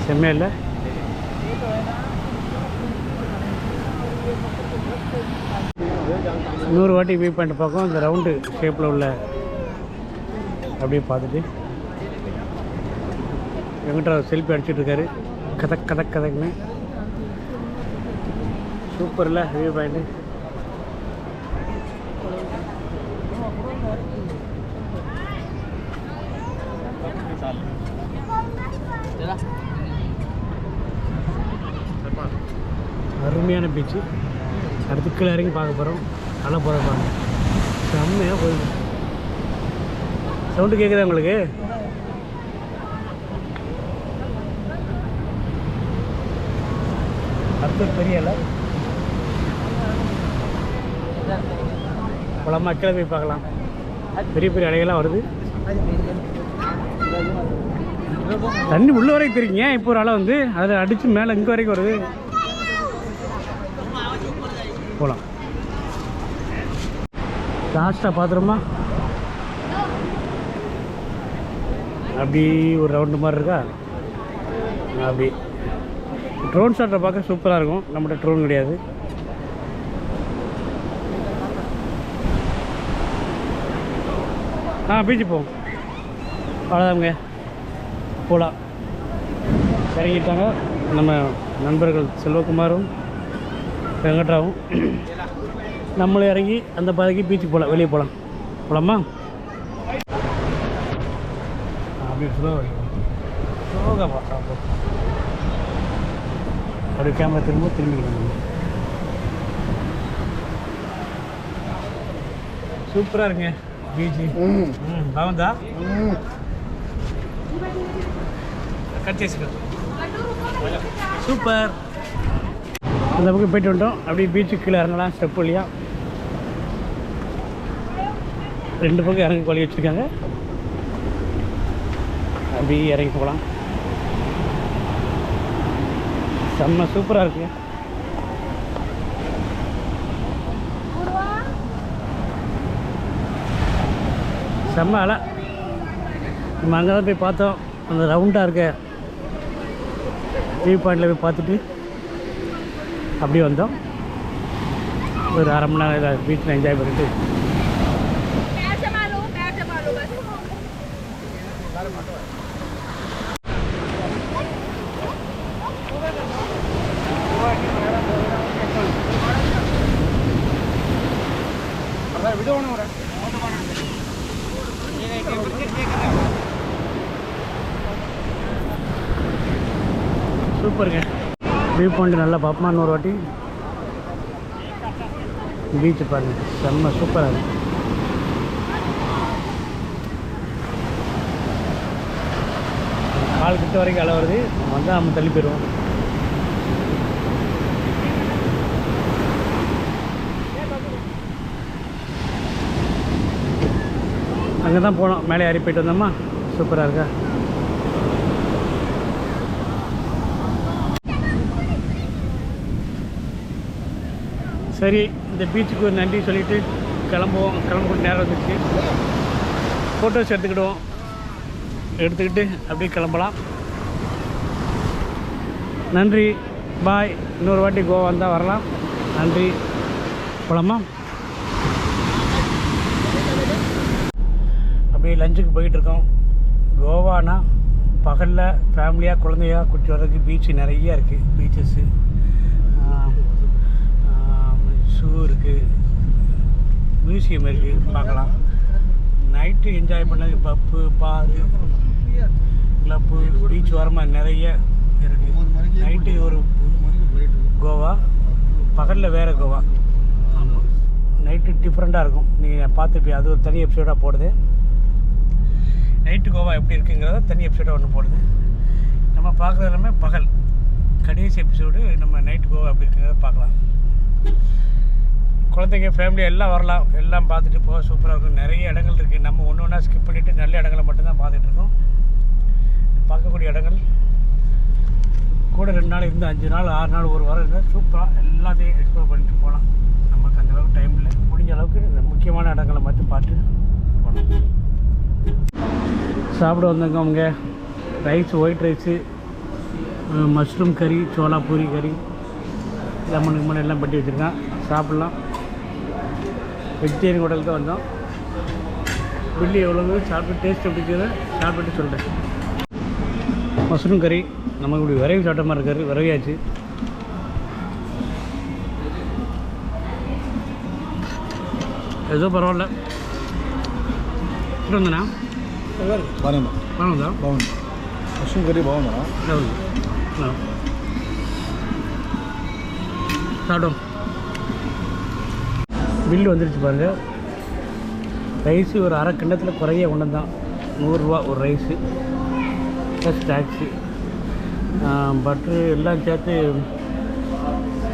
செம்மையா இல்லை? இன்னொரு வாட்டி வியூ பாயிண்ட் பார்க்கும். இந்த ரவுண்டு ஷேப்பில் உள்ள அப்படியே பார்த்துட்டு எங்கிட்ட செல்ஃபி அடிச்சுட்ருக்காரு. கதக்குன்னு சூப்பர் இல்லை வியூ பாயிண்ட்டு? அருமையான பீச்சு. அடுத்து கீழே இறங்கி பார்க்க போகிறோம். நல்லா போகிற பாருங்க, செம்மையாக போகுது. சவுண்டு கேட்குதா உங்களுக்கு? அடுத்து பெரிய இல்லை பழமா கீழே போய் பார்க்கலாம். பெரிய பெரிய அலைகள்லாம் வருது. தண்ணி உள்ள வரைக்கும் தெரியுங்க. இப்போ ஒரு அலை வந்து அதை அடித்து மேலே இங்கே வரைக்கும் வருது. போகலாம். லாஸ்ட்டாக பார்த்துருமா அப்படி ஒரு ரவுண்டு மாதிரி இருக்கா? அப்படி ட்ரோன் ஷாட்டை பார்க்க சூப்பராக இருக்கும். நம்மகிட்ட ட்ரோன் கிடையாது. பீச்சு போவோம். அவ்வளோதாங்க, போகலாம். இறங்கிட்டாங்க நம்ம நண்பர்கள் செல்வகுமாரும் வெங்கட்ராவும். நம்மளும் இறங்கி அந்த பாதைக்கு பீச்சுக்கு போகலாம், வெளியே போகலாமா? அப்படியே ஸ்லோவாக பார்த்தா அப்படியே கேமரா திரும்பிக்கணும். சூப்பராக இருக்குங்க பீச்சு. బాగుందా? கட் చేసి சூப்பர். அந்த பக்கம் போய்ட்டு வந்துட்டோம். அப்படியே பீச்சுக்கு கீழே இறங்கலாம் ஸ்டெப் வழியா. 2 பக்கம் இறங்கி வழி வச்சுருக்காங்க. அப்படியே இறங்கி போகலாம். செம்ம சூப்பராக இருக்குங்க. செம்ம அலை. நம்ம அங்கே தான் போய் பார்த்தோம். அந்த ரவுண்டாக இருக்க வியூ பாயிண்டில் போய் பார்த்துட்டு அப்படியே வந்தோம். ஒரு 1/2 மணி நேரம் பீச்சில் என்ஜாய் பண்ணிட்டு சூப்பருங்க. வியூ பாயிண்ட் நல்லா பார்ப்போமா இன்னொரு வாட்டி. பீச்சு பாருங்க, செம்ம சூப்பராக இருக்குது. கால் கிட்ட வரைக்கும் அலை வருது, வந்தால் நம்ம தள்ளி போயிடுவோம். அங்கே தான் போனோம், மேலே ஏறி போயிட்டு வந்தோம்மா. சூப்பராக இருக்கா. சரி, இந்த பீச்சுக்கு ஒரு நன்றி சொல்லிவிட்டு கிளம்புவோம். கிளம்பக்கூடிய நேரம் வந்துச்சு. ஃபோட்டோஸ் எடுத்துக்கிடுவோம். எடுத்துக்கிட்டு அப்படியே கிளம்பலாம். நன்றி, பாய். இன்னொரு வாட்டி கோவா வந்தால் வரலாம். நன்றி, போகலாமா? அப்படியே லஞ்சுக்கு போயிட்டுருக்கோம். கோவானா பகலில் ஃபேமிலியாக குழந்தையாக குட்டி வர்றதுக்கு பீச்சு நிறைய இருக்குது. பீச்சஸ்ஸு, ஷூ இருக்குது, மியூசியம் இருக்குது, பார்க்கலாம். நைட்டு என்ஜாய் பண்ணது பப்பு, பாரு, கிளப்பு, பீச் வரமாக நிறைய இருக்குது. நைட்டு ஒரு கோவா, பகலில் வேறு கோவா. ஆமாம், நைட்டு டிஃப்ரெண்ட்டாக இருக்கும். நீங்கள் பார்த்துப்பீங்க, அது ஒரு தனி எபிசோடாக போடுது. நைட்டு கோவா எப்படி இருக்குங்கிறத தனி எபிசோடாக ஒன்று போடுது. நம்ம பார்க்குறது எல்லாமே பகல். கடைசி எபிசோடு நம்ம நைட்டு கோவா எப்படி இருக்குங்கிறத பார்க்கலாம். குழந்தைங்க ஃபேமிலி எல்லாம் வரலாம். எல்லாம் பார்த்துட்டு போக சூப்பராக இருக்கும். நிறைய இடங்கள் இருக்குது. நம்ம ஒன்று ஒன்றா ஸ்கிப் பண்ணிவிட்டு நல்ல இடங்களை மட்டும்தான் பார்த்துட்ருக்கோம். பார்க்கக்கூடிய இடங்கள் கூட 2 நாள் இருந்து 5 நாள் 6 நாள் ஒரு வாரம் இருந்தால் சூப்பராக எல்லாத்தையும் எக்ஸ்ப்ளோர் பண்ணிட்டு போகலாம். நமக்கு அந்தளவுக்கு டைம் இல்லை. முடிஞ்ச அளவுக்கு முக்கியமான இடங்களை மட்டும் பார்த்து போகலாம். சாப்பிட வந்தவங்க அவங்க ரைஸ், ஒயிட் ரைஸு, மஷ்ரூம் கறி, சோளா பூரி கறி, லெமனுக்கு எல்லாம் பட்டி வச்சுருக்கான். சாப்பிட்லாம். வெஜிடேரியன் ஹோட்டலுக்கு தான் வந்தோம். பில்லு எவ்வளோ சாப்பிட்டு டேஸ்ட் எப்படி இருக்குது சாப்பிட்டு சொல்கிறேன். மஷ்ரூம் கறி நமக்கு இப்படி விரைவி சாப்பிட்ட மாதிரி இருக்காரு. விரைவியாச்சு. ஏதோ பரவாயில்ல. ఇప్పుడు ఉందనా బాగుందా? బాగుంది. మష్రూమ్ కర్రీ బాగుందా? சாப்பிட்டோம். பில்லு வந்துருச்சு பாருங்கள். ரைஸு ஒரு அரை கிண்ணத்தில் குறைய கொண்டு தான் 100 ரூபா ஒரு ரைஸு ப்ளஸ் டேக்ஸு. பட்ரு எல்லாம் சேர்த்து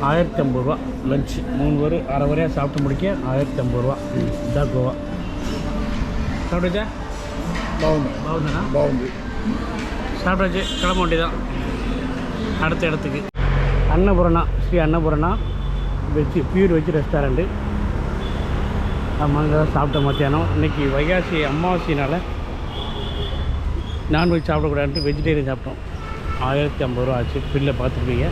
1050 ரூபா. லஞ்சு 3 பேர் அரை வரையாக சாப்பிட்டு முடிக்க 1050 ரூபா. இதான் கோவா. சாப்பிட்டாச்சா? பாகுந்தா? బాగుంది. சாப்பிட்டாச்சு. கிளம்ப வேண்டியதான் அடுத்த இடத்துக்கு. Annapoorna, Sri Annapoorna veg, pure veg restaurant. நம்ம அங்கே தான் சாப்பிட்டோம் மத்தியானம். இன்றைக்கி வைகாசி அமாவாசையினால் நான்வெஜ் சாப்பிடக்கூடாதுன்ட்டு வெஜிடேரியன் சாப்பிட்டோம். 1050 ரூபா ஆச்சு. பில்லை பார்த்துருப்பீங்க.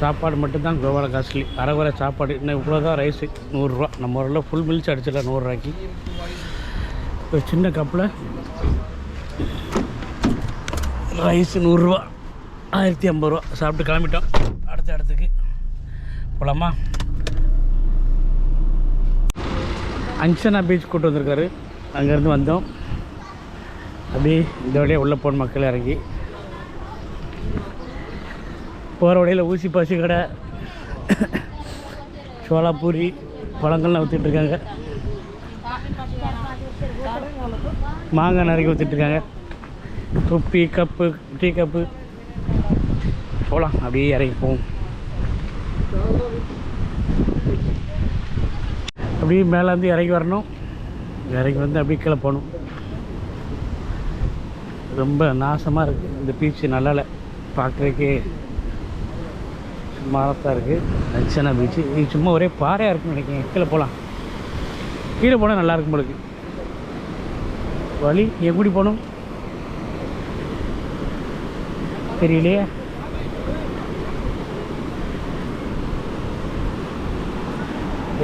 சாப்பாடு மட்டும்தான் கோவாவில் காஸ்ட்லி. அரை வரை சாப்பாடு. இன்னும் இவ்வளோ தான் ரைஸு 100 ரூபா. நம்ம ஊரில் ஃபுல் மில்ஸ் அடிச்சிடலாம் 100 ரூபாய்க்கு. ஒரு சின்ன கப்பில் ரைஸு 100 ரூபா, 1050 ரூபா. சாப்பிட்டு கிளம்பிட்டோம். அடுத்த இடத்துக்கு போகலாமா? அஞ்சனா பீச் கூட்டு வந்திருக்காரு. அங்கேருந்து வந்தோம். அப்படியே இந்த வழியாக உள்ளே போன மக்கள் இறங்கி போகிற வழியில் ஊசி பாசி கடை, சோளா பூரி, பழங்கள்லாம் ஊற்றிட்டுருக்காங்க. மாங்காய் நிறைய ஊற்றிட்டுருக்காங்க. தொப்பி, கப்பு, டீ கப்பு. போகலாம். அப்படியே இறங்கி போவோம். அப்படியே மேலேருந்து இறங்கி வரணும். இறங்கி வந்து அப்படியே கீழே போகணும். ரொம்ப நாசமாக இருக்குது இந்த பீச்சு. நல்லால பார்க்குறதுக்கே சுமாராக இருக்குது. அஞ்சனா பீச்சு இது சும்மா ஒரே பாறையாக இருக்குன்னு நினைக்கிறேன். கீழே போகலாம். கீழே போனால் நல்லாயிருக்கும் போலுக்கு. வழி எப்படி போகணும் தெரியலையே.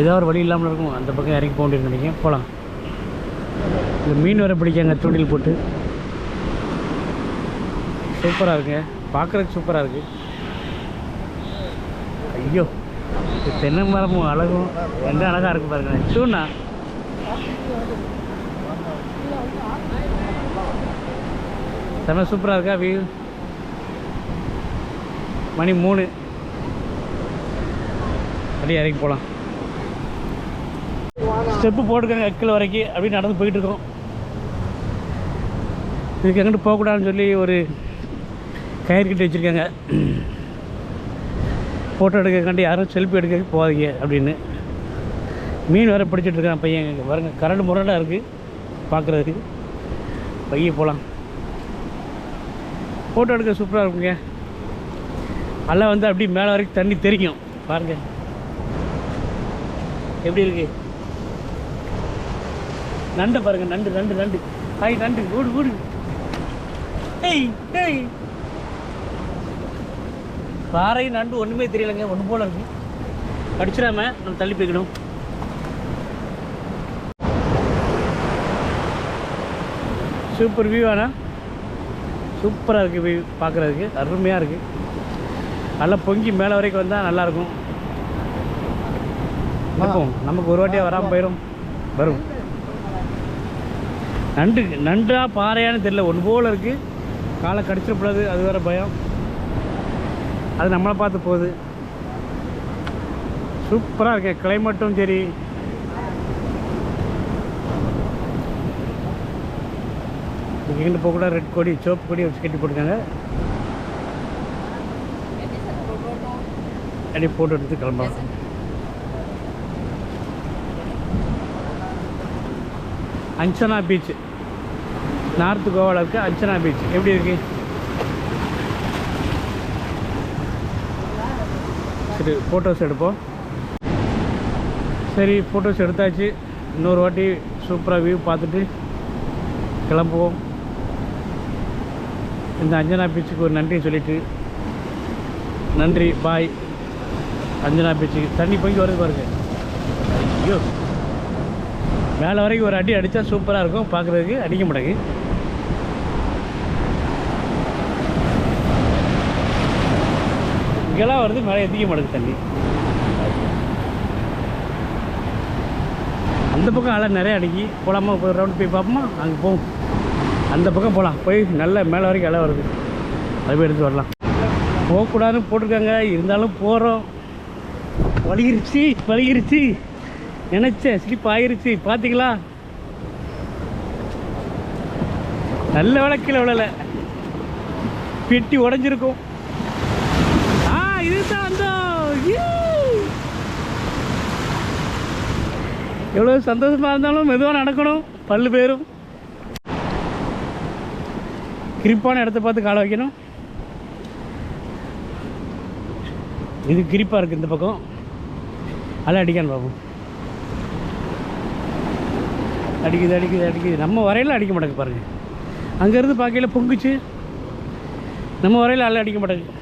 ஏதோ ஒரு வழி இல்லாமல் இருக்கும். அந்த பக்கம் இறங்கி போக வேண்டியது நினைக்கிறேன். போகலாம். இந்த மீன் வர பிடிக்காங்க தூண்டில் போட்டு. சூப்பராக இருக்குங்க. பார்க்குறதுக்கு சூப்பராக இருக்குது. ஐயோ, தென்னை மரமும் அழகும் எந்த அழகாக இருக்குது பாருங்க. சூண்ணா செம்ம சூப்பராக இருக்கா வியூ. மணி 3. அப்படியே இறங்கி போகலாம். ஸ்டெப்பு போட்டுருக்காங்க கீழே வரைக்கும். அப்படியே நடந்து போயிட்டுருக்கோம். இதுக்கு எங்கிட்டு போகக்கூடாதுன்னு சொல்லி ஒரு கயிறு கட்டி வச்சுருக்காங்க. ஃபோட்டோ எடுக்கக்காண்டி யாரும் செல்ஃபி எடுக்க போகாதீங்க அப்படின்னு. மீன் வேறு பிடிச்சிட்ருக்கான் பையன். பாருங்க கரண்டு முரண்டாக இருக்குது பார்க்குறதுக்கு. பைய போகலாம். ஃபோட்டோ எடுக்க சூப்பராக இருக்குங்க. அலை வந்து அப்படி மேலே வரைக்கும் தண்ணி தெரிக்கும். பாருங்கள் எப்படி இருக்குது. நண்டை பாருங்கள். நண்டு நண்டு நண்டு ஹாய் நண்டு ஓடு ஓடு. ஏய் ஏய் பாறை நண்டு ஒன்றுமே தெரியலைங்க. ஒன்று போல் இருக்குது. கடிச்சிடாம நம்ம தள்ளி போய்க்கணும். Super view. ஆனால் சூப்பராக இருக்குது வியூ பார்க்குறதுக்கு. அருமையாக இருக்குது. நல்லா பொங்கி மேலே வரைக்கும் வந்தால் நல்லாயிருக்கும். இருக்கும் நமக்கு ஒரு வாட்டியாக வராமல் போயிடும். வரும் நண்டு. நண்டா பாறையான்னு தெரியல. ஒன்று போல் இருக்குது. காலை கடிச்சிடக்கூடாது அது வேறு பயம். அது நம்மளை பார்த்து போகுது. சூப்பராக இருக்கு. கிளைமேட்டும் சரி. எங்கிட்ட போகக்கூட ரெட் கொடி சிவப்பு கொடி வச்சு கட்டி போட்டுருக்காங்க. அப்படியே ஃபோட்டோ எடுத்து கிளம்பலாம். அஞ்சனா பீச் நார்த்து கோவாவில் இருக்க அஞ்சனா பீச் எப்படி இருக்கு. சரி ஃபோட்டோஸ் எடுப்போம். சரி ஃபோட்டோஸ் எடுத்தாச்சு. இன்னொரு வாட்டி சூப்பராக வியூ பார்த்துட்டு கிளம்புவோம். இந்த அஞ்சனா பீச்சுக்கு ஒரு நன்றி சொல்லிவிட்டு நன்றி பாய். அஞ்சனா பீச்சுக்கு தண்ணி பொங்கி வருது பாருங்க. ஐயோ மேலே வரைக்கும் ஒரு அடி அடித்தா சூப்பராக இருக்கும் பார்க்குறதுக்கு. அடிக்க மாட்டேங்குது. இங்கெல்லாம் வருது மேலே எத்திக்க மாட்டேங்குது தண்ணி. அந்த பக்கம் அலை நிறைய அடிக்கி. போகலாமா ஒரு ரவுண்டு போய் பார்ப்போமா. அங்கே போவோம். அந்த பக்கம் போகலாம். போய் நல்ல மேலே வரைக்கும் அலை வருது. அது போய் எடுத்து வரலாம். போகக்கூடாதுன்னு போட்டிருக்காங்க. இருந்தாலும் போகிறோம். வலிகிருச்சு நினச்சேன். ஸ்லிப் ஆகிருச்சு. பார்த்தீங்களா நல்ல விளக்கில் விழலை. பெட்டி உடஞ்சிருக்கும். இதுதான் அந்த எவ்வளோ சந்தோஷமாக இருந்தாலும் மெதுவாக நடக்கணும். பல்லு பேரும் கிரிப்பான இடத்த பார்த்து காலை வைக்கணும். இது கிரிப்பாக இருக்குது. இந்த பக்கம் அலை அடிக்கான்னு பார்ப்போம். அடிக்குது அடிக்குது அடிக்குது. நம்ம வரையில் அடிக்க மாட்டேங்குது பாருங்கள். அங்கேருந்து பார்க்கையில் பொங்குச்சு. நம்ம வரையில் அலை அடிக்க மாட்டேங்குது.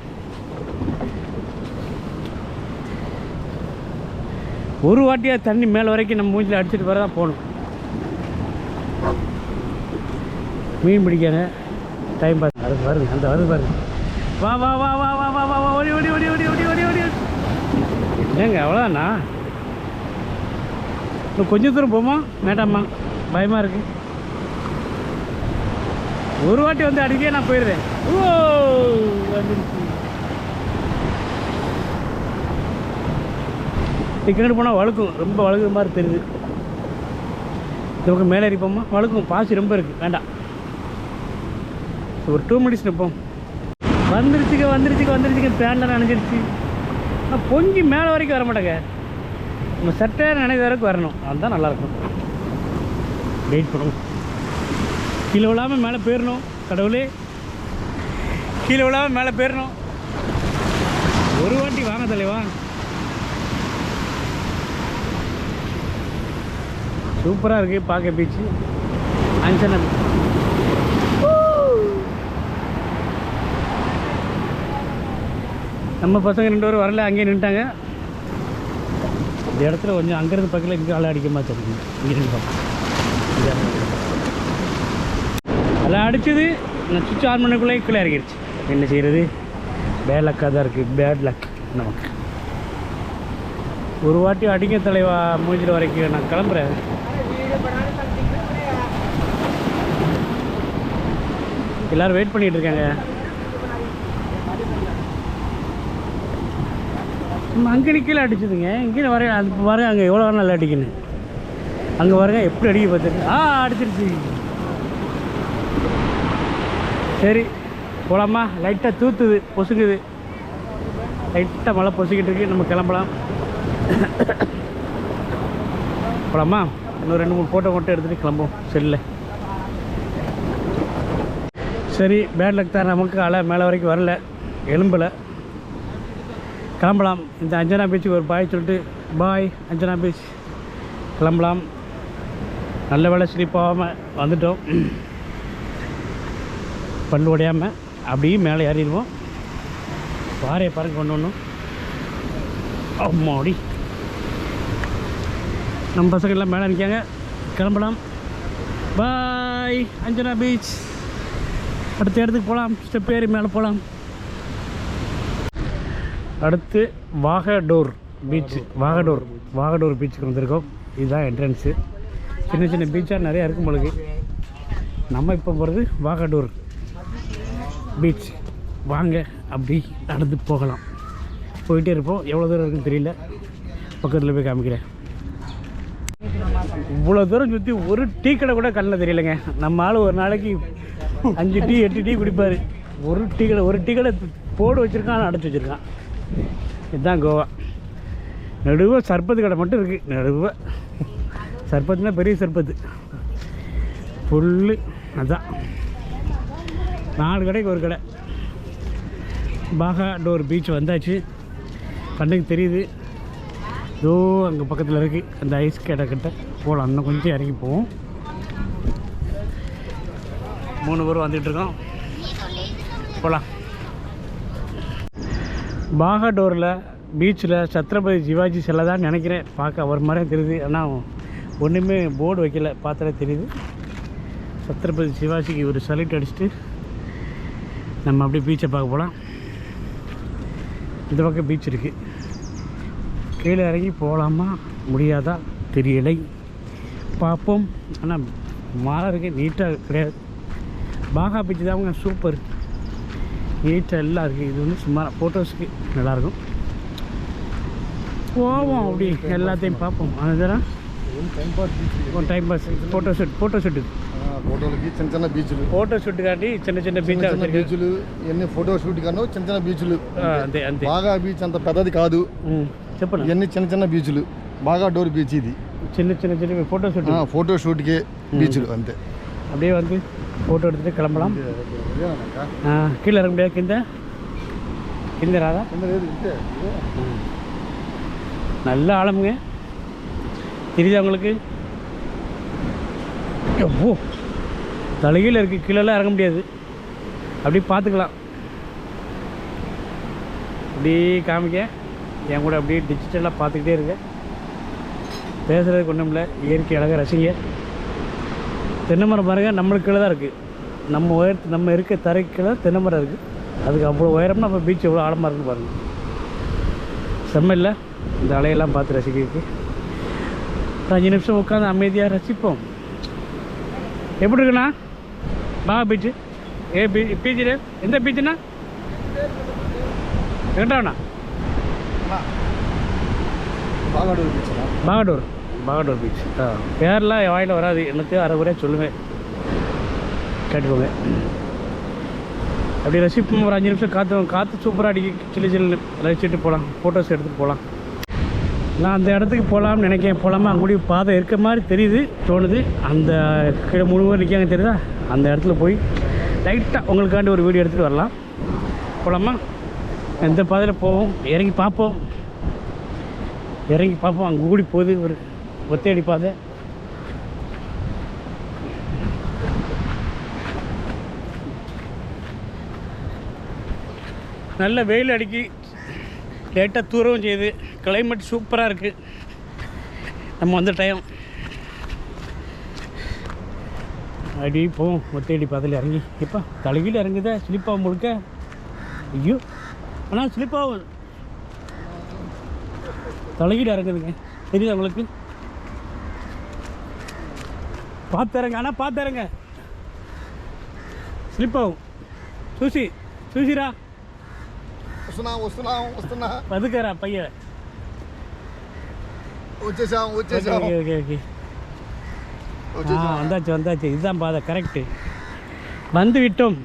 ஒரு வாட்டியாக தண்ணி மேலே வரைக்கும் நம்ம மூஞ்சில் அடிச்சுட்டு வர தான் போகணும். மீன் பிடிக்காங்க. Time pass. அது பாருங்க. அந்த வருது பாருங்க. வா வா வா வா வா வா வா ஓடி ஓடி ஓடி ஓடி ஓடி ஓடி ஓடி. ஏங்க அவ்வளோதாண்ணா. இன்னும் கொஞ்சம் தூரம் போமா வேண்டாம்மா. பயமாக இருக்குது. ஒரு வாட்டி வந்து அடிக்கே நான் போயிடுறேன். ஓ வந்துருச்சு. டிக்கெட்டு போனால் வழுக்கும். ரொம்ப வழுகுற மாதிரி தெரியுது. இந்த பக்கம் மேலே இருப்போம்மா. வழுக்கும். பாசி ரொம்ப இருக்குது. வேண்டாம். ஒரு 2 மினிட்ஸ் நிற்போம். வந்துருச்சுங்க. பேனில் நனைஞ்சிருச்சு. ஆனால் பொங்கி மேலே வரைக்கும் வர மாட்டேங்க. நம்ம சட்டை நினைக்கிற வரைக்கும் வரணும். அதுதான் நல்லாயிருக்கும். வெயிட் பண்ணுவோம். கீழே விழாமல் மேலே போயிடணும். கடவுளே கீழே விழாமல் மேலே போயிடணும். ஒரு வாட்டி வாங்க தலைவா. சூப்பராக இருக்குது பார்க்க பீச்சு. அஞ்சனா நம்ம பசங்க 2 பேரும் வரல. அங்கேயே நின்ட்டாங்க. இந்த இடத்துல கொஞ்சம் அங்கேருந்து பக்கத்தில் இங்கே அலை அடிக்க மாதிரி தெரியுது. இங்கே நிற்போம். அலை அடிச்சது. நான் சுவிட்ச் ஆன் பண்ணக்குள்ளே கீழே இறங்கிடுச்சு. என்ன செய்கிறது. பேட் லக்காக தான் இருக்குது. பேட் லக் நமக்கு. ஒரு வாட்டி அடிக்க தலைவா மூஞ்சில் வரைக்கும். நான் கிளம்புறேன். எல்லோரும் வெயிட் பண்ணிகிட்டு இருக்காங்க. நம்ம அங்கே கீழே அடிச்சுதுங்க இங்கே வர அது வர அங்கே எவ்வளோ நல்லா அடிக்கணும் அங்கே வரங்க எப்படி அடிக்க பார்த்துருக்கு அடிச்சிருச்சு. சரி போகலாமா? லைட்டாக தூத்துது, பொசுக்குது, லைட்டாக மழை பொசுக்கிட்டு இருக்கு. நம்ம கிளம்பலாம். போகலாமா? இன்னும் 2-3 ஃபோட்டோ மட்டும் எடுத்துகிட்டு கிளம்புவோம் செல்லில். சரி பேட் லக் தான், நமக்கு அலை மேலே வரைக்கும் வரல, எலும்பலை. கிளம்பலாம். இந்த அஞ்சனா பீச்சுக்கு ஒரு பாய் சொல்லிட்டு பாய் அஞ்சனா பீச் கிளம்பலாம். நல்ல வேலை ஸ்லீப் ஆகாமல் வந்துட்டோம். பல்லு உடையாமல் அப்படியே மேலே ஏறிடுவோம். பாறையை பாருங்க கொண்டு வரணும். அம்மாடி நம்ம பசங்கள்லாம் மேலே நிற்காங்க. கிளம்பலாம். பாய் அஞ்சனா பீச். அடுத்த இடத்துக்கு போகலாம். ஸ்டெப் ஏறி மேலே போகலாம். அடுத்து வாகடோர் பீச். வாகடோர் பீச்சுக்கு வந்திருக்கோம். இதுதான் என்ட்ரன்ஸு. சின்ன சின்ன பீச்சாக நிறையா இருக்கும் பொழுது. நம்ம இப்போ போகிறது வாகடோர் பீச். வாங்க அப்படி நடந்து போகலாம். போயிட்டே இருப்போம். எவ்வளோ தூரம் இருக்குன்னு தெரியல. பக்கத்தில் போய் காமிக்கிறேன். இவ்வளோ தூரம் சுற்றி ஒரு டீ கடை கூட கண்ணில் தெரியலைங்க. நம்ம ஆள் ஒரு நாளைக்கு 5 டீ 8 டீ குடிப்பார். ஒரு டீ கடை போடு வச்சுருக்கான், ஆனால் அடைச்சி வச்சுருக்கான். இதுதான் கோவா. நடுவாக சர்பத்து கடை மட்டும் இருக்குது. நடுவாக சர்பத்துனா பெரிய சர்பத்து ஃபுல்லு. அதுதான் 4 கடைக்கு ஒரு கடை. வாகடோர் பீச் வந்தாச்சு. கண்ணுக்கு தெரியுது. இதோ அங்கே பக்கத்தில் இருக்குது அந்த ஐஸ் கடை கிட்ட போகலாம். இன்னும் கொஞ்சம் இறங்கி போவோம். 3 பேர் வந்துட்டுருக்கோம். போகலாம். வாகடோரில் பீச்சில் சத்ரபதி சிவாஜி சிலை தான் நினைக்கிறேன். பார்க்க அவர் மாதிரியே தெரியுது. ஆனால் ஒன்றுமே போர்டு வைக்கல, பார்த்தாலே தெரியுது. சத்ரபதி சிவாஜிக்கு ஒரு சல்யூட் அடிச்சுட்டு நம்ம அப்படியே பீச்சை பார்க்க போகலாம். இந்த பக்கம் பீச் இருக்குது. கீழே இறங்கி போகலாமா முடியாதா தெரியலை, பார்ப்போம். ஆனால் மழை இருக்குது, நீட்டாக கிடையாது. பாகா பீச் தான் சூப்பர், நீட்டாக எல்லாம் இருக்குது. இது வந்து சும்மா ஃபோட்டோஸுக்கு நல்லாயிருக்கும். போவோம் அப்படி எல்லாத்தையும் பார்ப்போம். அதுதான் டைம் பாஸ். ஃபோட்டோ ஷூட்டுக்கு చిన్న చిన్న బీచ్లు ఫోటో షూట్ కానీ చిన్న బీచ్లు ఇవన్నీ ఫోటో షూట్ కాను చిన్న బీచ్లు. అంతే అంతే. బాగా బీచ్ అంత పెద్దది కాదు. చెప్పండి. ఇవన్నీ చిన్న బీచ్లు. బాగా డోర్ బీచ్ ఇది. சின்ன ஃபோட்டோ ஷூட்டுக்கு பீச்சுలు అంతే. அப்படியே வந்து ஃபோட்டோ எடுத்துகிட்டு கிளம்பலாம். கீழே இறங்க முடியாது. கிந்த ராதா நல்ல ஆழமுங்க. தெரியுதா உங்களுக்கு? ஓ தலைகீழ இருக்குது. கீழெல்லாம் இறங்க முடியாது. அப்படியே பார்த்துக்கலாம். அப்படியே காமிக்க என் கூட அப்படியே டிஜிட்டலாக பார்த்துக்கிட்டே இருக்கேன். பேசுகிறதுக்கு ஒன்றும் இல்லை. இயற்கை அழகாக ரசிங்க. தென்னை மரம் பாருங்கள், நம்மளுக்கு கீழே தான் இருக்குது. நம்ம இருக்க தரைக்கீழே தென்னை மரம் இருக்குது. அதுக்கு அவ்வளோ உயரம்னா நம்ம பீச் எவ்வளோ ஆழமாக இருக்குன்னு பாருங்கள். செம்ம இல்லை இந்த அலையெல்லாம் பார்த்து ரசிக்கிறதுக்கு. 5 நிமிஷம் உட்காந்து அமைதியாக ரசிப்போம். எப்படி இருக்குண்ணா பாகா பீச்சு? பீச்சு எந்த பீச்சுண்ணா? எங்கட்டாண்ணா? பாகடோர் பீச். பேரெலாம் என் வாயில் வராது. என்னத்தையும் அரைகுறையாக சொல்லுவேன், கேட்டுக்கோங்க. அப்படி ரசிப்போம். ஒரு 5 நிமிஷம் காற்று சூப்பராக அடிக்கி சில்லு ரசிச்சுட்டு போகலாம். ஃபோட்டோஸ் எடுத்துகிட்டு போகலாம். நான் அந்த இடத்துக்கு போகலாம்னு நினைக்கிறேன். போகலாமா? அங்கூடி பாதை இருக்க மாதிரி தெரியுது, தோணுது. அந்த கீழே 3 பேர் நிற்காங்க தெரியுதா? அந்த இடத்துல போய் லைட்டாக உங்களுக்காண்டி ஒரு வீடியோ எடுத்துகிட்டு வரலாம். போகலாமா? எந்த பாதையில் போவோம், இறங்கி பார்ப்போம். அங்கே கூடி போகுது ஒரு ஒத்தையடி பாதை. நல்ல வெயில் அடிக்கி லேட்டாக தூரவும் செய்யுது. கிளைமேட் சூப்பராக இருக்குது. நம்ம வந்த டைம் அடி போவோம். ஒத்தையடி பாதையில் இறங்கி இப்போ தலைகீழ இறங்குதா ஸ்லிப்பாகும் முழுக்க. ஐயோ ஆனால் ஸ்லிப்பாகும். தலைகீழ இறங்குதுங்க, தெரியுது உங்களுக்கு? பார்த்துறங்க, ஆனால் பார்த்துறங்க, ஸ்லிப்பாகும். சூசிரா వస్తున్నా பதுக்கறா பையன். వచ్చేసాం ஓகே ஓகே வந்தாச்சு இதுதான் பாதை கரெக்டு. வந்து விட்டோம்.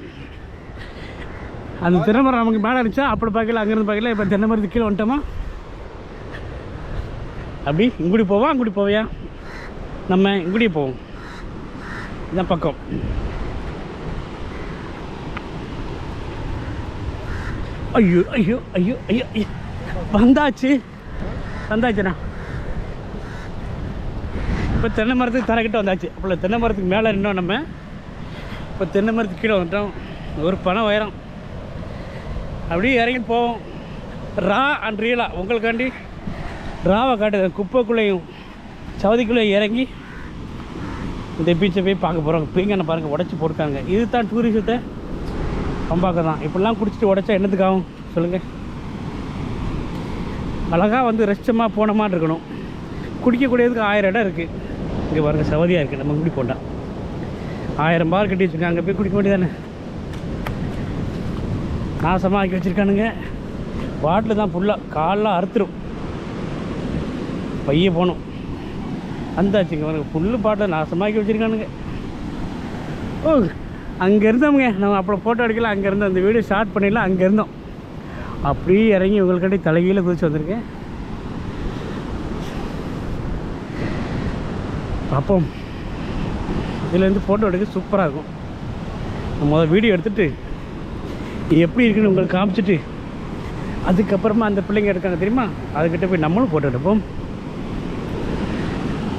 அந்த தென்னைமரம் நமக்கு மேலே இருந்துச்சா அப்படி பார்க்கல, அங்கேருந்து பார்க்கல. இப்போ தென்னைமரத்துக்கு கீழே வந்துட்டோமா? அப்படி இங்குடி போவா அங்குடி போவையா? நம்ம இங்குடி போவோம். இதுதான் பக்கம். ஐயோ ஐயோ ஐயோ ஐயோ ஐயோ வந்தாச்சுண்ணா. இப்போ தென்னை மரத்துக்கு தரக்கிட்ட வந்தாச்சு. அப்போ தென்னை மரத்துக்கு மேலே இருந்தோம் நம்ம. இப்போ தென்னை மரத்துக்கு கீழே வந்துட்டோம். ஒரு பணம் உயரம் அப்படியே இறங்கி போவோம். ரா அண்ட் ரீலா உங்களுக்காண்டி ராவை காட்டுது. குப்பைக்குள்ளேயும் சவதிக்குள்ளேயும் இறங்கி இந்த பீச்சை போய் பார்க்க போகிறோம். பீங்கனை பாருங்கள் உடச்சி போட்டுருக்காங்க. இது தான் டூரிசத்தை பம்பாக்க தான். இப்படிலாம் குடிச்சிட்டு உடச்சா என்னத்துக்கு ஆகும் சொல்லுங்கள்? அழகாக வந்து ரெஸ்டமாக போன மாதிரி இருக்கணும். குடிக்கக்கூடியதுக்கு 1000 இடம் இருக்குது. இங்கே பாருங்கள் சவதியாக இருக்குது. நம்ம குடி போட்டால் 1000 பார் கட்டி வச்சுருக்காங்க. அங்கே போய் குடிக்க வேண்டியதானே? நாசமாக ஆக்கி வச்சுருக்கானுங்க. பாட்டில் தான் ஃபுல்லாக காலெலாம் அறுத்துரும். பைய போகணும். வந்தாச்சுங்க பாருங்கள். ஃபுல்லு பாட்டில் நாசமாக்கி வச்சுருக்கானுங்க. ஓ அங்கே இருந்தோமுங்க. நம்ம அப்புறம் ஃபோட்டோ எடுக்கலாம். அங்கே இருந்தோம். அந்த வீடியோ ஸ்டார்ட் பண்ணிடலாம். அங்கே இருந்தோம். அப்படியே இறங்கி உங்களுக்காண்டி தலைகீழ குதிச்சு வந்திருக்கேன். பார்ப்போம். இதுலேருந்து ஃபோட்டோ எடுக்க சூப்பராக இருக்கும். முதல் வீடியோ எடுத்துகிட்டு எப்படி இருக்குன்னு உங்களுக்கு காமிச்சிட்டு அதுக்கப்புறமா அந்த பிள்ளைங்க எடுக்காங்க தெரியுமா, அதுக்கிட்ட போய் நம்மளும் ஃபோட்டோ எடுப்போம்.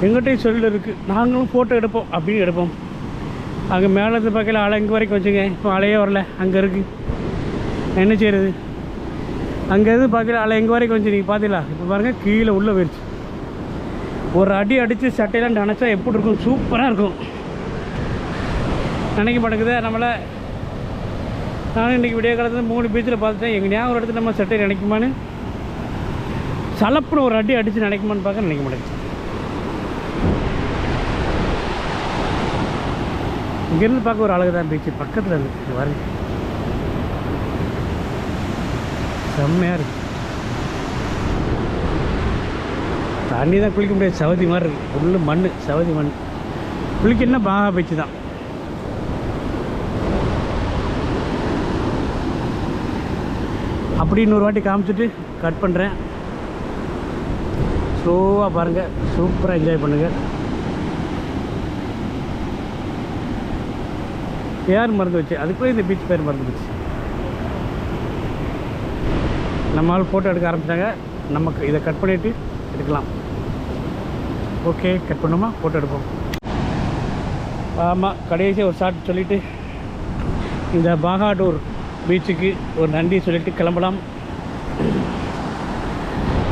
எங்கிட்டையும் சொல்லு இருக்குது, நாங்களும் ஃபோட்டோ எடுப்போம் அப்படின்னு எடுப்போம். அங்கே மேலே இருந்து பார்க்கல அலை இங்கே வரைக்கும் வச்சுங்க. இப்போ அலையே வரல, அங்கே இருக்குது. என்ன செய்கிறது? அங்கே இருந்து பார்க்கல அலை எங்கே வரைக்கும் வந்து நீங்கள் பார்த்தீங்களா? இப்போ பாருங்கள் கீழே உள்ளே போயிடுச்சு. ஒரு அடி அடித்து சட்டையெல்லாம் நினச்சா எப்படி இருக்கும்? சூப்பராக இருக்கும். நினைக்க மாட்டேங்குது நம்மளை. நானும் இன்றைக்கி விடிய காலத்தில் 3 பீச்சில் பார்த்துட்டேன். எங்கள் ஞாபகம் ஒரு இடத்துல நம்ம சட்டையை நினைக்குமான்னு சலப்புன்னு ஒரு அடி அடித்து நினைக்குமான்னு பார்க்க நினைக்க மாட்டேங்குது. இங்கேருந்து பார்க்க ஒரு அழகு தான் பீச்சு. பக்கத்தில் இருக்குது பாருங்க, செம்மையாக இருக்குது. தண்ணி தான் குளிக்க முடியாது, சவதி மாதிரி இருக்குது. ஃபுல்லு மண், சவதி மண். குளிக்கணும்னா பாகா பீச்சு தான். அப்படி இன்னொரு வாட்டி காமிச்சிட்டு கட் பண்ணுறேன். ஸ்லோவாக பாருங்கள், சூப்பராக என்ஜாய் பண்ணுங்கள். பேர் மறந்து வச்சு, அதுக்குள்ளே இந்த பீச் பேர் மறந்து வச்சு. நம்ம ஆள் ஃபோட்டோ எடுக்க ஆரம்பிச்சிட்டாங்க. நமக்கு இதை கட் பண்ணிவிட்டு எடுக்கலாம். ஓகே, கட் பண்ணுமா? ஃபோட்டோ எடுப்போம். ஆமாம், கடைசியாக ஒரு ஷார்ட் சொல்லிவிட்டு இந்த பாகாடூர் பீச்சுக்கு ஒரு நன்றி சொல்லிவிட்டு கிளம்பலாம்.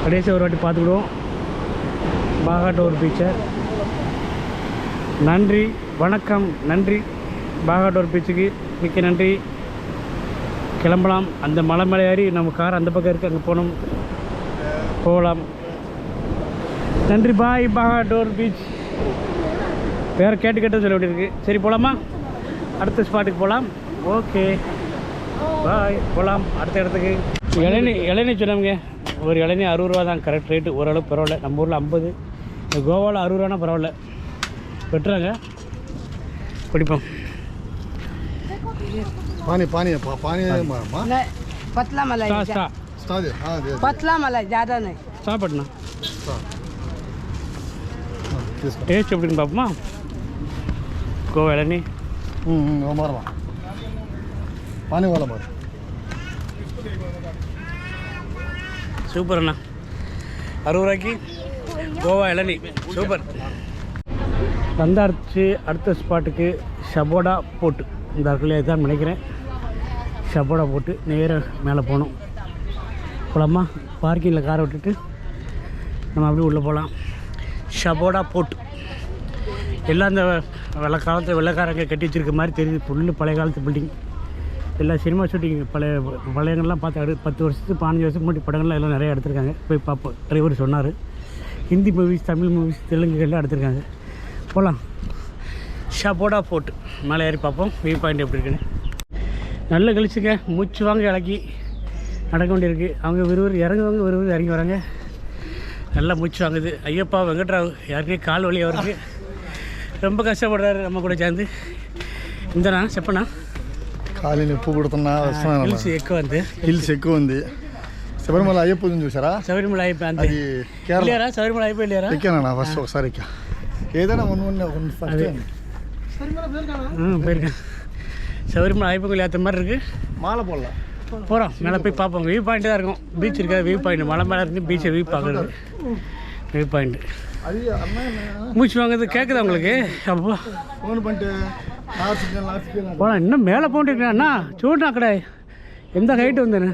கடைசியாக ஒரு வாட்டி பார்த்துக்கிடுவோம் பாகாடூர் பீச்சை. நன்றி, வணக்கம், நன்றி. பாகாடூர் பீச்சுக்கு மிக்க நன்றி. கிளம்பலாம். அந்த மலை மேலே ஏறி நம்ம கார் அந்த பக்கம் இருக்குது, அங்கே போகலாம். நன்றி, பாய். பாகாடூர் பீச் வேறு கேட்டு சொல்ல வேண்டியிருக்கு. சரி, போகலாமா? அடுத்த ஸ்பாட்டுக்கு போகலாம். ஓகே, பாய். போகலாம் அடுத்த இடத்துக்கு. இளநீ சொன்னவங்க. ஒரு இளநீ 60 ரூபா தான் கரெக்ட் ரேட்டு. ஓரளவு பரவாயில்ல. நம்ம ஊரில் 50, கோவாவில் 60 ரூபானா பரவாயில்ல. வெட்டுறாங்க, குடிப்போம். पानी पानी पानी नहीं, पतला मलाई पतला मलाई ज़्यादा नहीं. சாப்பிட்ண்ணா டேஸ்ட் எப்படின்னு பார்ப்போமா? கோவா இளநீ मारवा पानी वाला मार. சூப்பர் அண்ணா. 60 ரூபாய்க்கு கோவா இளநீ சூப்பர். வந்தாச்சு அடுத்த ஸ்பாட்டுக்கு. ஷபோடா போட்டு இந்த இடத்துல தான் நினைக்கிறேன். ஷபோடா போட்டு நேராக மேலே போகணும். போகலாமா? பார்க்கிங்கில் காரை விட்டுட்டு நம்ம அப்படியே உள்ளே போகலாம். ஷபோடா போட்டு எல்லாம் இந்த வெள்ளைக்காரங்க கட்டி வச்சுருக்க மாதிரி தெரியுது. ஃபுல்லு பழைய காலத்து பில்டிங். எல்லாம் சினிமா ஷூட்டிங் பழையங்கள்லாம் பார்த்து 10 வருஷத்துக்கு 15 வருஷத்துக்கு முன்னாடி படங்கள்லாம் எல்லாம் நிறையா எடுத்திருக்காங்க. போய் பார்ப்போம். டிரைவர் சொன்னார், ஹிந்தி மூவிஸ், தமிழ் மூவிஸ், தெலுங்குகள்லாம் எடுத்திருக்காங்க. போகலாம். ஷபோடா போட்டு மேலே ஏறி பார்ப்போம் வியூ பாயிண்ட் எப்படி இருக்குன்னு. நல்ல கழிச்சுங்க. மூச்சு வாங்க இலக்கி நடக்க வேண்டியிருக்கு. அவங்க விறுவிறு இறங்குவாங்க, விறுவிறு இறங்கி வராங்க. நல்லா மூச்சு வாங்குது. ஐயப்பா வெங்கட்ராவ் யாருக்கே கால் வலி அவருக்கு ரொம்ப கஷ்டப்படுறாரு நம்ம கூட சேர்ந்து. ఇంతనా చెప్పనా ఖాళీ నొప్పి పుడుతున్నా వస్తున్నాను. హిల్స్ ఎక్కువ ఉంది. శబరిమల అయ్యప్పని చూసారా? శబరిమల అయిపోయి అంతే. అది కేరళ శబరిమల అయిపోయలేరా? ఎక్కానా ఫస్ట్ ఒకసారి ఎక్కా. ఏదైనా போயிருக்கேன். சபரிமலை ஐப்பங்கள் ஏற்ற மாதிரி இருக்குது. மாலை போடல போகிறோம், மேலே போய் பார்ப்போம். வியூ பாயிண்ட்டு தான் இருக்கும். பீச் இருக்காது, வியூ பாயிண்ட். மலை மேலே இருந்து பீச்சை வியூ பார்க்குறது வியூ பாயிண்ட்டு. மூச்சு வாங்குறது கேட்குதா உங்களுக்கு? அப்போ ஃபோன் பண்ணிட்டு போகலாம். இன்னும் மேலே போட்டுருக்கேன் அண்ணா. சூடா கடை எந்த ஹைட்டு வந்தேன்னு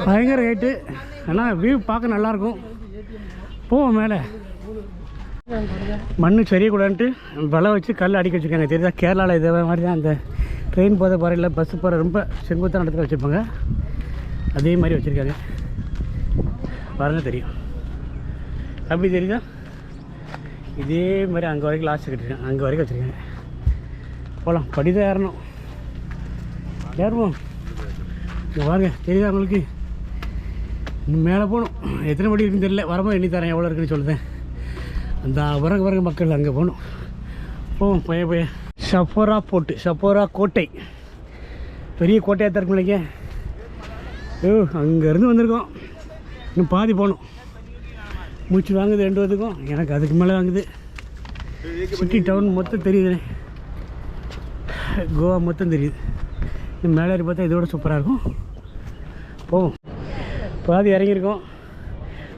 பயங்கர ஹைட்டு. ஆனால் வியூ பார்க்க நல்லாயிருக்கும். போவோம் மேலே. மண் சரியக்கூடாதுன்ட்டு வலை வச்சு கல் அடிக்க வச்சுருக்காங்க. தெரியுதா? கேரளாவில் இதே மாதிரி தான் அந்த ட்ரெயின் போகிற பாறையில் பஸ்ஸு போகிற ரொம்ப செங்குத்தான இடத்துல வச்சுருப்பாங்க. அதே மாதிரி வச்சுருக்காங்க. பாருங்க தெரியும். அப்படி தெரியுதா? இதே மாதிரி அங்கே வரைக்கும் லாஸ்ட் கட்டிருக்கேன். அங்கே வரைக்கும் வச்சுருக்காங்க. போகலாம். படி தான் ஏறணும். ஏறுவோம். இங்கே பாருங்க தெரியுதா உங்களுக்கு? இன்னும் மேலே போகணும். எத்தனை படி இருக்குன்னு தெரியல. வரும்போது எண்ணி தரேன் எவ்வளோ இருக்குன்னு சொல்லுதேன். அந்த வரங்க மக்கள் அங்கே போகணும். போவோம் போய ஷப்போரா போட்டு ஷப்போரா கோட்டை. பெரிய கோட்டையாக தான் இருக்கும் நினைக்க. அங்கேருந்து வந்திருக்கோம். இன்னும் பாதி போகணும். மூச்சு வாங்குது 2 வருதுக்கும். எனக்கு அதுக்கு மேலே வாங்குது. சிட்டி டவுன் மொத்தம் தெரியுதுண்ணே. கோவா மொத்தம் தெரியுது. இன்னும் மேலே ஏறி பார்த்தா இதோட சூப்பராக இருக்கும். போவோம். பாதி இறங்கியிருக்கோம்.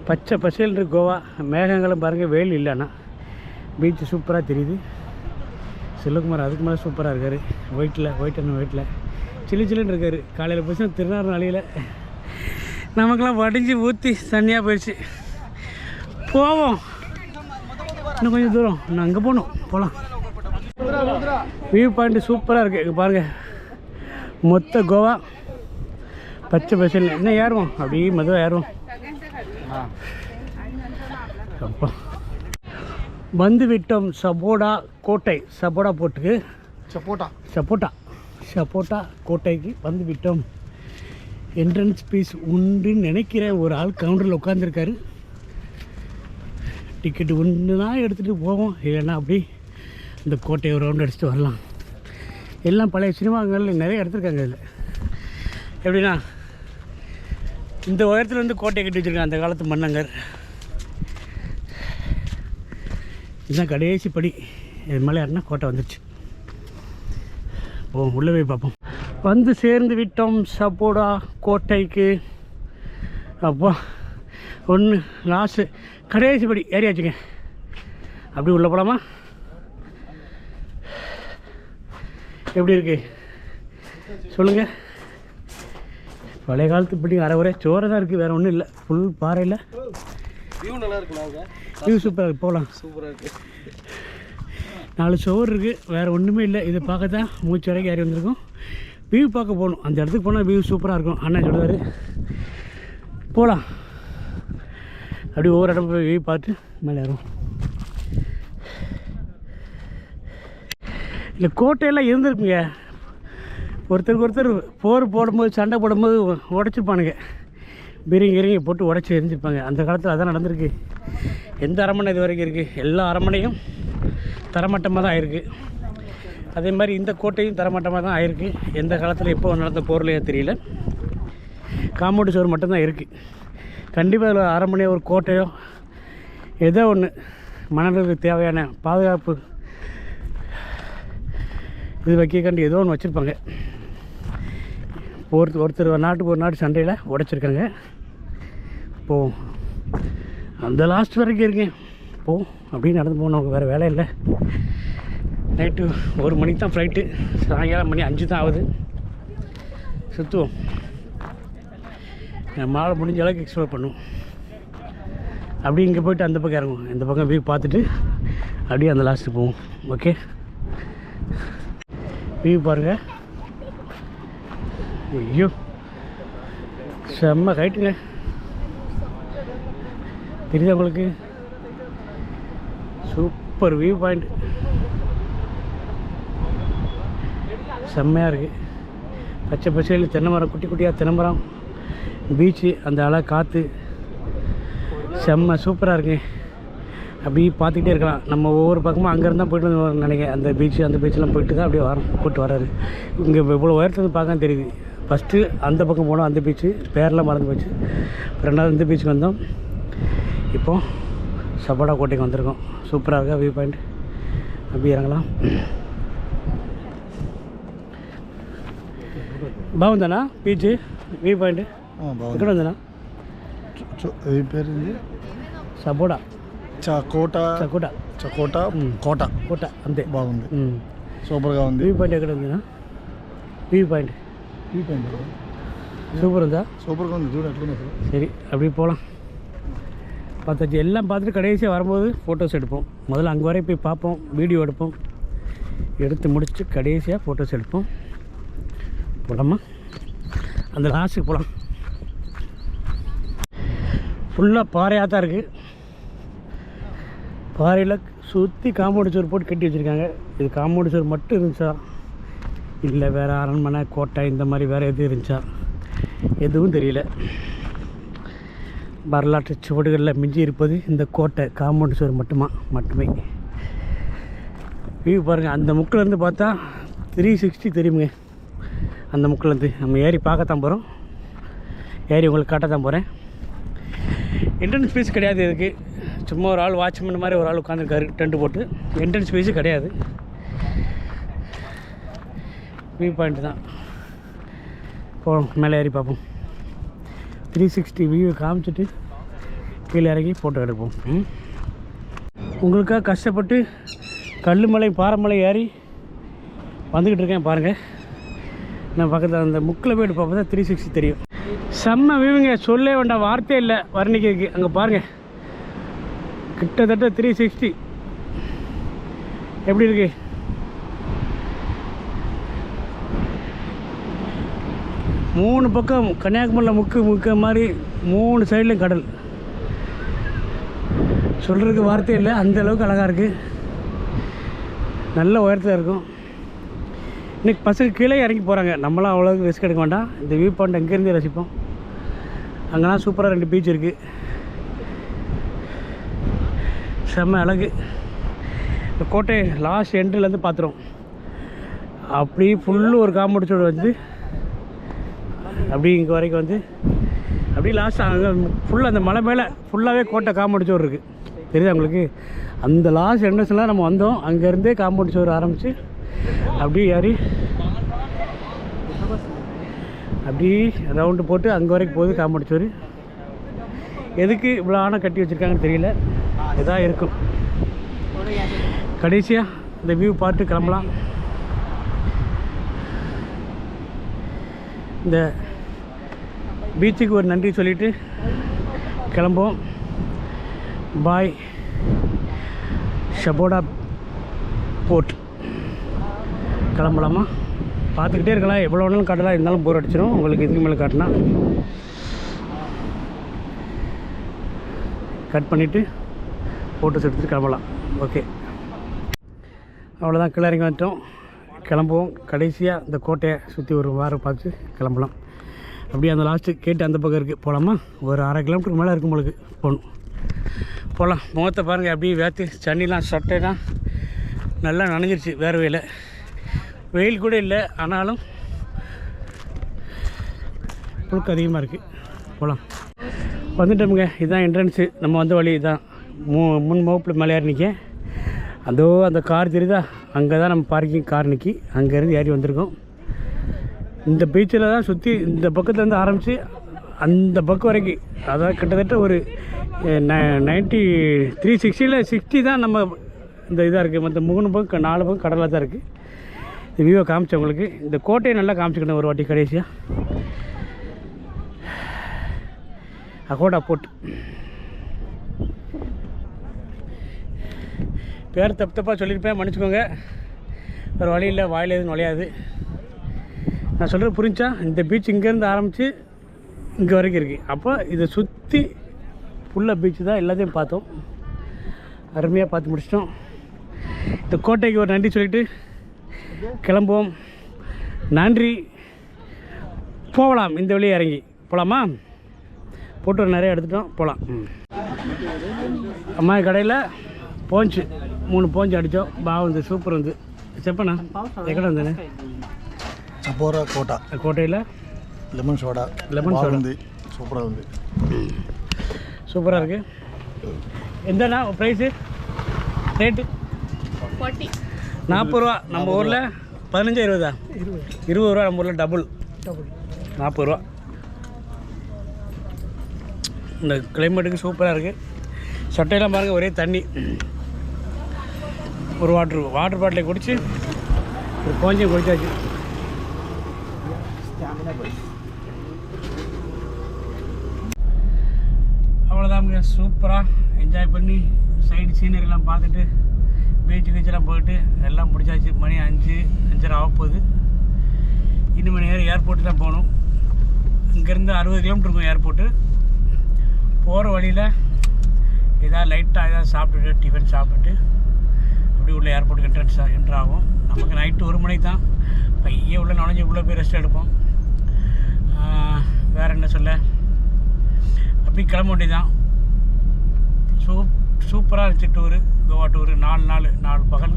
பச்சை பசேல் இருக்கு கோவா. மேகங்களும் பாருங்கள், வெயில் இல்லைன்னா பீச்சு சூப்பராக தெரியுது. செல்வகுமார் அதுக்கு மேலே சூப்பராக இருக்கார். ஒயிட்டில் சில்லுன்னு இருக்கார். காலையில் போச்சு திருநாள்நாளையில் நமக்கெல்லாம் வடிஞ்சு ஊற்றி தண்ணியாக போயிடுச்சு. போவோம். இன்னும் கொஞ்சம் தூரம். இன்னும் அங்கே போகலாம். வியூ பாயிண்ட்டு சூப்பராக இருக்குது. இங்கே பாருங்கள், மொத்த கோவா பச்சை பசேல். இன்னும் ஏறுவோம். அப்படியே மெதுவாக ஏறுவோம். அப்பா வந்து விட்டோம். சபோடா கோட்டை. சபோடா போட்டுக்கு சப்போட்டா கோட்டைக்கு வந்து விட்டோம். என்ட்ரன்ஸ் ஃபீஸ் உண்டுன்னு நினைக்கிறேன். ஒரு ஆள் கவுண்டரில் உட்காந்துருக்காரு. டிக்கெட்டு ஒன்று தான் எடுத்துகிட்டு போவோம். இல்லைன்னா அப்படி இந்த கோட்டையை ஒரு ரவுண்ட் அடிச்சுட்டு வரலாம். எல்லாம் பழைய சினிமாக்கள் நிறைய எடுத்துருக்காங்க. இதில் எப்படின்னா இந்த உயரத்தில் வந்து கோட்டையை கட்டி வச்சுருக்காங்க அந்த காலத்து மன்னங்கர். இதுதான் கடைசி படி. இது மேலே ஏறினா கோட்டை வந்துடுச்சு. உள்ளே போய் பார்ப்போம். வந்து சேர்ந்து விட்டோம் சப்போடா கோட்டைக்கு. அப்போ ஒன்று லாஸ்ட்டு கடைசி படி ஏறியாச்சுங்க. அப்படி உள்ளே போகலாமா? எப்படி இருக்கு சொல்லுங்கள். பழைய காலத்து படி அரை ஒரே சோறை தான் இருக்குது, வேறு ஒன்றும் இல்லை. ஃபுல் பாறையில் வியூ நல்லா இருக்குண்ணா. வியூ சூப்பராக இருக்குது. போகலாம். சூப்பராக இருக்குது. 4 சோறு இருக்குது, வேறு ஒன்றுமே இல்லை. இதை பார்க்க தான் மூச்சு வரைக்கும் ஏறி வந்திருக்கோம். வியூ பார்க்க போகணும். அந்த இடத்துக்கு போனால் வியூ சூப்பராக இருக்கும். அண்ணன் சொல்லுவார் போகலாம். அப்படி ஒவ்வொரு இடம் போய் வியூ பார்த்து மேலே ஏறும். இல்லை கோட்டையெல்லாம் இருந்திருக்குங்க. ஒருத்தருக்கு ஒருத்தர் போர் போடும்போது சண்டை போடும்போது உடச்சிருப்பானுங்க. பீரங்கி போட்டு உடச்சி எரிஞ்சிருப்பாங்க. அந்த காலத்தில் அதான் நடந்திருக்கு. எந்த அரண்மனை இது வரைக்கும் இருக்குது? எல்லா அரண்மனையும் தரமட்டமாக தான் ஆயிருக்கு. அதே மாதிரி இந்த கோட்டையும் தரமட்டமாக தான் ஆயிருக்கு. எந்த காலத்தில் எப்போ நடந்த போர்லையோ தெரியல. காம்பவுண்டு சுவர் மட்டும்தான் இருக்குது. கண்டிப்பாக அதில் அரண்மனையோ ஒரு கோட்டையோ ஏதோ ஒன்று மன்னர்களுக்கு தேவையான பாதுகாப்பு இது வைக்கக்காண்டி ஏதோ ஒன்று வச்சுருப்பாங்க. ஒருத்தர் நாட்டுக்கு ஒரு நாட்டு சண்டையில் உடைச்சிருக்காங்க. போவோம். அந்த லாஸ்ட் வரைக்கும் இருக்கேன். போவோம். அப்படியே நடந்து போகணும். நமக்கு வேறு வேலை இல்லை. நைட்டு 1 மணிக்கு தான் ஃப்ளைட்டு. சாயங்காலம் மணி 5 தான் ஆகுது. சுற்றுவோம். மாலை முடிஞ்ச அளவுக்கு எக்ஸ்ப்ளோர் பண்ணுவோம். அப்படி இங்கே போய்ட்டு அந்த பக்கம் இறங்குவோம். இந்த பக்கம் வியூ பார்த்துட்டு அப்படியே அந்த லாஸ்ட்டு போவோம். ஓகே, வியூ பாருங்கள். ஐயோ செம்ம ஹைட்டுங்க. தெரியுதா உங்களுக்கு? Super view point. செம்மையாக இருக்குது. பச்சை பசையில் தென்னை மரம், குட்டி குட்டியாக தென்னை மரம், பீச்சு, அந்த அலை, காற்று செம்ம சூப்பராக இருக்குங்க. அப்படி பார்த்துக்கிட்டே இருக்கலாம். நம்ம ஒவ்வொரு பக்கமும் அங்கேருந்து தான் போய்ட்டு நினைக்கிறேன். அந்த பீச்சு, அந்த பீச்செலாம் போயிட்டு தான் அப்படியே போட்டு வராரு. இங்கே இவ்வளோ உயரத்துக்கு பார்க்க தெரியுது. ஃபஸ்ட்டு அந்த பக்கம் போனோம், அந்த பீச்சு பேரெலாம் மறந்து போச்சு. ரெண்டாவது இந்த பீச்சுக்கு வந்தோம். இப்போது சப்போட்டா கோட்டைக்கு வந்திருக்கோம். சூப்பராக இருக்கா வியூ பாயிண்ட். அப்படி இறங்கலாம். బాగుందనా బీచ్ వ్యూ పాయింట్? ఎక్కడ ఉందనా? పేరు సపోటా చకోటా చకోటా చకోటా కోట కోట అంతే. బాగుంది, సూపర్గా ఉంది. వ్యూ పాయింట్ ఎక్కడ ఉందనా? వ్యూ పాయింట్ சூப்பர் இருந்தா? சூப்பராக ఉంది, చూడు ఎట్లుంది అసలు. சரி, அப்படியே போகலாம். பார்த்தாச்சு. எல்லாம் பார்த்துட்டு கடைசியாக வரும்போது ஃபோட்டோஸ் எடுப்போம். முதல்ல அங்கே வரையும் போய் பார்ப்போம், வீடியோ எடுப்போம். எடுத்து முடிச்சுட்டு கடைசியாக ஃபோட்டோஸ் எடுப்போம். போகலாமா? அந்த லாஸ்ட்டுக்கு போகலாம். ஃபுல்லாக பாறையாக தான் இருக்குது. பாறையில் சுற்றி காம்பவுண்டு சுவர் போட்டு கட்டி வச்சுருக்காங்க. இது காம்பவுண்டு சுவர் மட்டும் இருந்துச்சா, இல்லை வேறு அரண்மனை, கோட்டை இந்த மாதிரி வேறு எதுவும் இருந்துச்சா, எதுவும் தெரியல. வரலாற்று சுவடுகளில் மிஞ்சி இருப்பது இந்த கோட்டை காம்பவுண்டு சுவர் மட்டுமே. வியூ பாருங்கள். அந்த முக்கிலேருந்து பார்த்தா 360 தெரியுங்க. அந்த முக்கிலேருந்து நம்ம ஏறி பார்க்கத்தான் போகிறோம். ஏறி உங்களுக்கு காட்டத்தான் போகிறேன். என்ட்ரன்ஸ் ஃபீஸ் கிடையாது இதுக்கு. சும்மா ஒரு ஆள் வாட்ச்மேன் மாதிரி ஒரு ஆள் உட்காந்துருக்காரு டென்ட் போட்டு. என்ட்ரன்ஸ் ஃபீஸு கிடையாது. வியூ பாயிண்ட் தான். போகிறோம், மேலே ஏறி பார்ப்போம். 360 வியூ காமிச்சிட்டு கீழே இறங்கி ஃபோட்டோ எடுப்போம். உங்களுக்காக கஷ்டப்பட்டு கல்லுமலை பாறைமலை ஏறி வந்துக்கிட்டு இருக்கேன் பாருங்கள். நான் பக்கத்தில் அந்த முக்கில் போய்ட்டு பார்ப்போம் தான் 360 தெரியும். செம்ம வியூங்க, சொல்லே வேண்டாம், வார்த்தையே இல்லை வர்ணிக்கிறதுக்கு. அங்கே பாருங்கள், கிட்டத்தட்ட 360 எப்படி இருக்கு? மூணு பக்கம் கன்னியாகுமரியில் முக்க மாதிரி 3 சைட்லையும் கடல். சொல்கிறதுக்கு வார்த்தை இல்லை, அந்தளவுக்கு அழகாக இருக்குது. நல்ல உயரத்தில் இருக்கும். இன்றைக்கி பசங்க கீழே இறங்கி போகிறாங்க. நம்மளாம் அவ்வளோக்கு ரிஸ்க் எடுக்க வேண்டாம். இந்த வியூ பாயிண்ட் அங்கேருந்தே ரசிப்போம். அங்கெல்லாம் சூப்பராக 2 பீச் இருக்குது. செம்ம அழகு. இந்த கோட்டை லாஸ்ட் என்ட்ரிலேருந்து பார்த்துரும். அப்படியே ஃபுல்லு ஒரு காம்பவுண்ட் சுவர் வந்து அப்படி இங்கே வரைக்கும் வந்து அப்படியே லாஸ்ட் அங்கே ஃபுல்லாக அந்த மலை மேலே ஃபுல்லாகவே கோட்டை காம்பவுண்ட் சுவர் இருக்குது. தெரியுதா உங்களுக்கு? அந்த லாஸ்ட் என்ட்ரன்ஸ்லாம் நம்ம வந்தோம். அங்கேருந்தே காம்பவுண்ட் சுவர் ஆரம்பித்து அப்படியே ஏறி அப்படியே ரவுண்டு போட்டு அங்கே வரைக்கும் போகுது காம்பவுண்ட் சுவர். எதுக்கு இவ்வளோ ஆணை கட்டி வச்சுருக்காங்கன்னு தெரியல. இதாக இருக்கும். கடைசியாக இந்த வியூ பார்த்து கிளம்பலாம். இந்த பீச்சுக்கு ஒரு நன்றி சொல்லிவிட்டு கிளம்புவோம். பாய் ஷபோடா போர்ட். கிளம்பலாமா? பார்த்துக்கிட்டே இருக்கலாம், எவ்வளோ வேணாலும் காட்டலாம். இருந்தாலும் போர் அடிச்சிடும் உங்களுக்கு. இதுக்கு மேலே காட்டினா கட் பண்ணிவிட்டு ஃபோட்டோஸ் எடுத்துகிட்டு கிளம்பலாம். ஓகே, அவ்வளோதான். கிளறி வந்துட்டோம், கிளம்புவோம். கடைசியாக இந்த கோட்டையை சுற்றி ஒரு வாரம் பார்த்து கிளம்பலாம். அப்படியே அந்த லாஸ்ட்டு கேட்டு அந்த பக்கம் இருக்குது. போகலாமா? ஒரு 1/2 கிலோமீட்டருக்கு மேலே இருக்கும் உங்களுக்கு. போகலாம். முகத்தை பாருங்கள், அப்படியே வேற்று தண்ணிலாம் சட்டைலாம் நல்லா நனைஞ்சிருச்சு வேர்வையில். வெயில் கூட இல்லை, ஆனாலும் புழுக்கு அதிகமாக இருக்குது. போகலாம். வந்துட்டோமுங்க. இதுதான் என்ட்ரன்ஸு. நம்ம வந்த வழி இதுதான். முன் மோப்பில் மேலே ஏறி நிற்க. அதோ அந்த கார் தெரியுதா? அங்கே தான் நம்ம பார்க்கிங் கார் நிற்கி. அங்கேருந்து ஏறி வந்திருக்கோம். இந்த பீச்சில் தான் சுற்றி இந்த பக்கத்துலேருந்து ஆரம்பித்து அந்த பக்கம் வரைக்கும், அதாவது கிட்டத்தட்ட ஒரு 360ல் 60 தான் நம்ம இந்த இதாக இருக்குது. மற்ற 3 பக்கம் 4 பக்கம் கடலாக தான் இருக்குது. இந்த வியூவை காமிச்சவங்களுக்கு இந்த கோட்டையை நல்லா காமிச்சிக்கணும் ஒரு வாட்டி. கடைசியாக அகோடா போர்ட். பேர் தப்பாக சொல்லியிருப்பேன், மன்னிச்சுக்கோங்க. வேறு வழி இல்லை, வாயில் எதுவும் நுழையாது. நான் சொல்கிறது புரிஞ்சா? இந்த பீச் இங்கேருந்து ஆரம்பித்து இங்கே வரைக்கும் இருக்குது. அப்போ இதை சுற்றி ஃபுல்லாக பீச்சு தான். எல்லாத்தையும் பார்த்தோம், அருமையாக பார்த்து முடிச்சிட்டோம். இந்த கோட்டைக்கு ஒரு நன்றி சொல்லிவிட்டு கிளம்புவோம். நன்றி. போகலாம். இந்த வழியே இறங்கி போகலாமா? போட்டு நிறைய எடுத்துட்டோம், போகலாம். அம்மா கடையில் போஞ்சு 3 போஞ்சு அடித்தோம். வந்து சூப்பர் வந்து చెప్పనా ఎక్కడ ఉందని చపోరా కోటలో లెమన్ సోడా ఉంది సూపరాக ఉంది. சூப்பராக இருக்குது. எந்தண்ணா ப்ரைஸு ரேட்டு? 40 ரூபா. நம்ம ஊரில் 15 20 20 ரூபா. நம்ம ஊரில் டபுள் 40 ரூபா. இந்த கிளைமேட்டுக்கு சூப்பராக இருக்குது. சட்டையெல்லாம் பாருங்கள், ஒரே தண்ணி. ஒரு வாட்டர் பாட்டிலை குடிச்சு ஒரு கொஞ்சம் குடிச்சாச்சு. அவ்வளோதான். சூப்பராக என்ஜாய் பண்ணி சைடு சீனரிலாம் பார்த்துட்டு பீச்செலாம் போயிட்டு எல்லாம் முடிச்சாச்சு. மணி 5:30 ஆகப்போகுது. இன்னும் நேரம் ஏர்போர்ட்டு தான் போகணும். இங்கேருந்து 60 கிலோமீட்டர் இருக்கும் ஏர்போர்ட்டு. போகிற வழியில் ஏதாவது லைட்டாக ஏதாவது சாப்பிட்டுட்டு டிஃபன் சாப்பிட்டுட்டு அப்படி உள்ள ஏர்போர்ட்டுக்கு என்ட்ரு ஆகும். நமக்கு நைட்டு 1 மணிக்கு தான் பையே உள்ள நுழைஞ்சி உள்ளே போய் ரெஸ்ட் எடுப்போம். வேறு என்ன சொல்ல, அப்படி கிளம்ப வேண்டியதான். சூப்பராக இருந்துச்சு டூரு. கோவா டூரு 4 நாள் 4 பகல்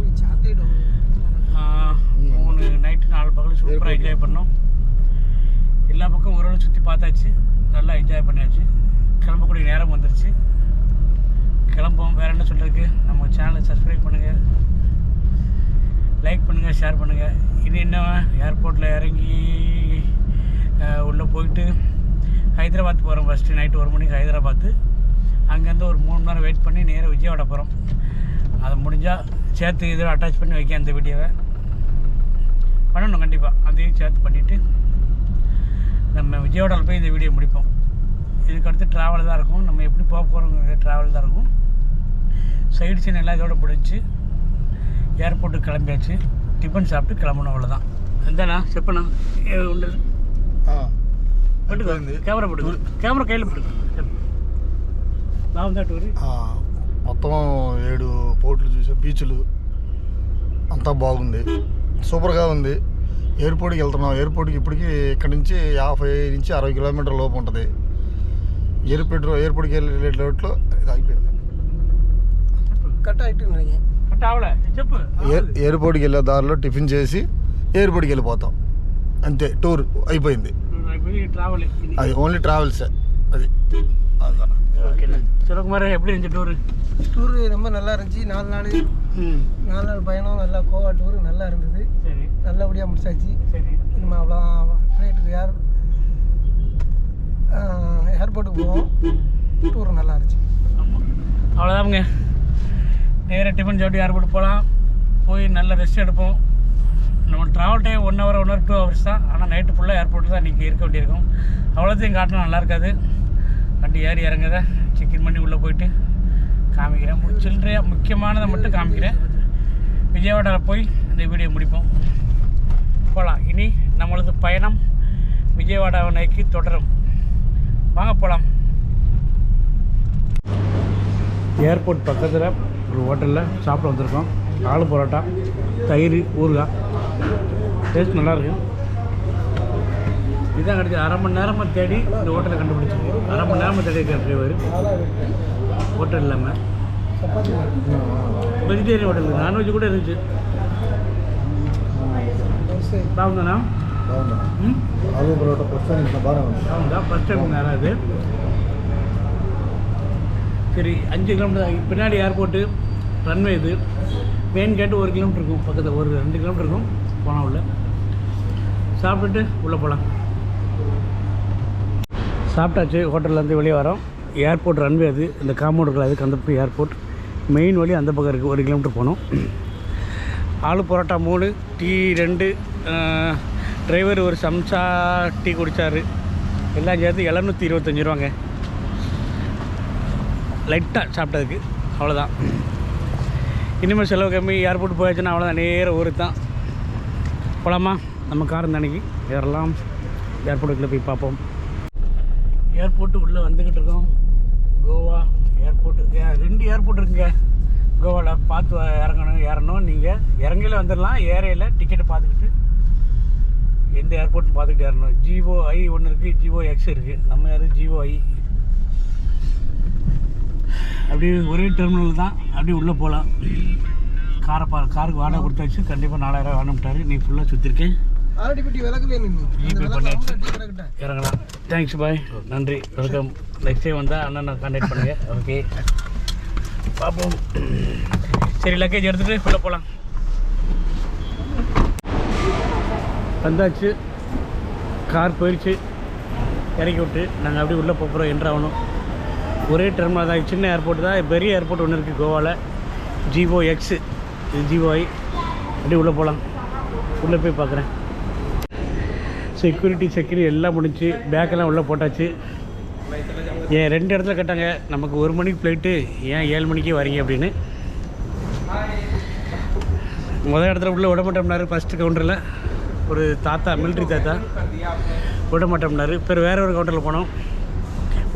3 நைட்டு 4 பகல் சூப்பராக என்ஜாய் பண்ணோம். எல்லா பக்கம் ஓரளவு சுற்றி பார்த்தாச்சு, நல்லா என்ஜாய் பண்ணியாச்சு. கிளம்பக்கூடிய நேரம் வந்துருச்சு, கிளம்புவோம். வேறு என்ன சொல்கிறதுக்கு, நம்ம சேனலை சப்ஸ்கிரைப் பண்ணுங்கள், லைக் பண்ணுங்கள், ஷேர் பண்ணுங்கள். இது என்ன, ஏர்போர்ட்டில் இறங்கி உள்ளே போயிட்டு ஹைதராபாத் போகிறோம். ஃபஸ்ட்டு நைட்டு 1 மணிக்கு ஹைதராபாத்து. அங்கேருந்து ஒரு 3 மணி நேரம் வெயிட் பண்ணி நேராக விஜயவாடா போகிறோம். அதை முடிஞ்சால் சேர்த்து இதில் அட்டாச் பண்ணி வைக்க அந்த வீடியோவை பண்ணணும் கண்டிப்பாக. அதையும் சேர்த்து பண்ணிவிட்டு நம்ம விஜயவாடாவில் போய் இந்த வீடியோ முடிப்போம். இதுக்கு அடுத்து ட்ராவல் தான் இருக்கும். நம்ம எப்படி போக போகிறோங்கிற ட்ராவல் தான் இருக்கும். சைடு சீன் எல்லாம் இதோட பிடிச்சி ஏர்போர்ட்டுக்கு கிளம்பியாச்சு. டிஃபன் சாப்பிட்டு கிளம்பணும், அவ்வளோதான். எந்தண்ணா செப்பண்ணா உண்டு போட்டுக்கோ. கேமரா போட்டுக்கோ, கேமரா கையில் போட்டுக்கோ. நான் வந்து టూర్ మొత్తం 7 పోర్టులు చూసా. బీచ్లు అంతా బాగుంది, సూపర్గా ఉంది. ఎయిర్పోర్ట్కి వెళ్తున్నాం. ఎయిర్పోర్ట్కి ఇప్పటికి ఇక్కడ నుంచి 50 నుంచి 60 కిలోమీటర్ల లోపు ఉంటుంది. ఎయిర్పోర్ట్కి వెళ్ళేట్లో ఇది అయిపోయింది. ఎయిర్పోర్ట్కి వెళ్ళే దారిలో టిఫిన్ చేసి ఎయిర్పోర్ట్కి వెళ్ళిపోతాం, అంతే. టూర్ అయిపోయింది. అది ఓన్లీ ట్రావెల్సే. అది சிவகுமார் எப்படி இருந்துச்சு டூரு? டூரு ரொம்ப நல்லா இருந்துச்சு. 4 நாள் பயணம், நல்லா கோவா டூரு நல்லா இருந்தது. சரி, நல்லபடியாக முடிச்சாச்சு. சரி, நம்ம அவ்வளோ ஃப்ளைட்டுக்கு ஏர்போர்ட்டுக்கு போவோம். டூர் நல்லா இருந்துச்சு. ஆமாம், அவ்வளோதாங்க. நேராக டிஃபன் சாப்பிட்டு ஏர்போர்ட் போகலாம். போய் நல்ல ரெஸ்ட் எடுப்போம். நம்ம ட்ராவல் டைம் 1 hour 2 hours தான். ஆனால் நைட்டு ஃபுல்லாக ஏர்போர்ட்டு தான் இன்றைக்கி இருக்க வேண்டியிருக்கும். அவ்வளோத்தையும் காட்டினா நல்லா இருக்காது. வண்டி ஏறி இறங்குத செக்இன் பண்ணி உள்ளே போயிட்டு காமிக்கிறேன். சில்லறையாக முக்கியமானதை மட்டும் காமிக்கிறேன். விஜயவாடாவில் போய் இந்த வீடியோ முடிப்போம். போகலாம். இனி நம்மளது பயணம் விஜயவாடாவை நோக்கி தொடரும். வாங்க போகலாம். ஏர்போர்ட் பக்கத்தில் ஒரு ஹோட்டலில் சாப்பிட வந்திருக்கோம். ஆலு பரோட்டா, தயிர், ஊறுகாய். டேஸ்ட் நல்லாயிருக்கு. இதுதான் கிடச்சி. 1/2 மணி நேரமாக தேடி இந்த ஹோட்டலை கண்டுபிடிச்சிருக்கு. 1/2 மணி நேரமாக தேடி இருக்கிற டிரைவர். ஹோட்டல் இல்லாமல் வெஜிடேரியன் ஹோட்டல், நான்வெஜ் கூட இருந்துச்சு. బాగుందా? ఆలు పరోటా ఫస్ట్ బాగా బాగుందా? ఫస్ట్ టైం அது. சரி, 5 கிலோமீட்டர் பின்னாடி ஏர்போர்ட்டு, ரன்வே. இது மெயின் கேட்டு 1 கிலோமீட்டர் இருக்கும். பக்கத்தில் ஒரு 2 கிலோமீட்டர் இருக்கும். போனால் உள்ள சாப்பிட்டுட்டு உள்ளே போகலாம். சாப்பிட்டாச்சு. ஹோட்டல்லேருந்து வெளியே வரோம். ஏர்போர்ட் ரன்வே அது. இந்த காம்பவுண்ட் இருக்கல, அதுக்கு அந்த பக்கம் ஏர்போர்ட். மெயின் வழி அந்த பக்கம் இருக்குது. 1 கிலோமீட்டர் போகணும். ஆலு பரோட்டா 3, டீ 2, டிரைவர் ஒரு சம்சா டீ குடித்தார். எல்லாம் சேர்த்து 725 ரூபாங்க லைட்டாக சாப்பிட்டதுக்கு. அவ்வளோதான். இனிமேல் செலவு கம்மி. ஏர்போர்ட் போயாச்சுன்னா அவ்வளோதான், நேராக ஊருக்கு தான். போகலாமா? நம்ம கார் இந்த அன்றைக்கி ஏறலாம். ஏர்போர்ட்டுக்குள்ளே போய் பார்ப்போம். ஏர்போர்ட்டு உள்ளே வந்துக்கிட்டு இருக்கோம். கோவா ஏர்போர்ட்டு. 2 ஏர்போர்ட் இருக்குங்க கோவாவில். பார்த்து ஏறணும். நீங்கள் இறங்கையில் வந்துடலாம், ஏறையில் டிக்கெட்டு பார்த்துக்கிட்டு எந்த ஏர்போர்ட்னு பார்த்துக்கிட்டு ஏறணும். ஜிஓ ஐ ஒன்று இருக்குது, ஜிஓ எக்ஸ் இருக்குது. நம்ம யாரும் ஜிஓ ஐ. அப்படியே ஒரே டெர்மினல் தான், அப்படியே உள்ளே போகலாம். காருக்கு வாடகை கொடுத்தாச்சு. கண்டிப்பாக 4000 வாங்கிட்டாரு. நீ ஃபுல்லாக சுற்றிருக்கேன். ஜிபே பண்ணியாச்சு. இறங்கலாம். தேங்க்ஸ் பாய், நன்றி, வெல்கம். நெக்ஸ்ட் டைம் வந்தால் அண்ணன் கான்டாக்ட் பண்ணுங்கள். ஓகே, பார்ப்போம். சரி, லக்கேஜ் எடுத்துகிட்டு உள்ளே போகலாம். வந்தாச்சு, கார் போயிடுச்சு. இறக்கி விட்டு நாங்கள் அப்படியே உள்ளே போகிறோம். என்ட்ராகணும். ஒரே டெர்மினல் தான். சின்ன ஏர்போர்ட் தான். பெரிய ஏர்போர்ட் ஒன்று இருக்குது கோவாவில், ஜிஓ எக்ஸு, இது ஜிஓஐ. அப்படியே உள்ளே போகலாம். உள்ளே போய் பார்க்குறேன். செக்யூரிட்டி எல்லாம் முடிஞ்சு, பேக்கெல்லாம் உள்ளே போட்டாச்சு. ஏன் 2 இடத்துல கேட்டாங்க, நமக்கு 1 மணிக்கு ஃப்ளைட்டு, ஏன் 7 மணிக்கே வரீங்க அப்படின்னு. முதல் இடத்துல உள்ளே விட மாட்டோம்னாரு. ஃபஸ்ட்டு கவுண்டரில் ஒரு தாத்தா, மிலிட்ரி தாத்தா, விட மாட்டோம்னாரு. இப்போ வேறு ஒரு கவுண்டரில் போனோம்.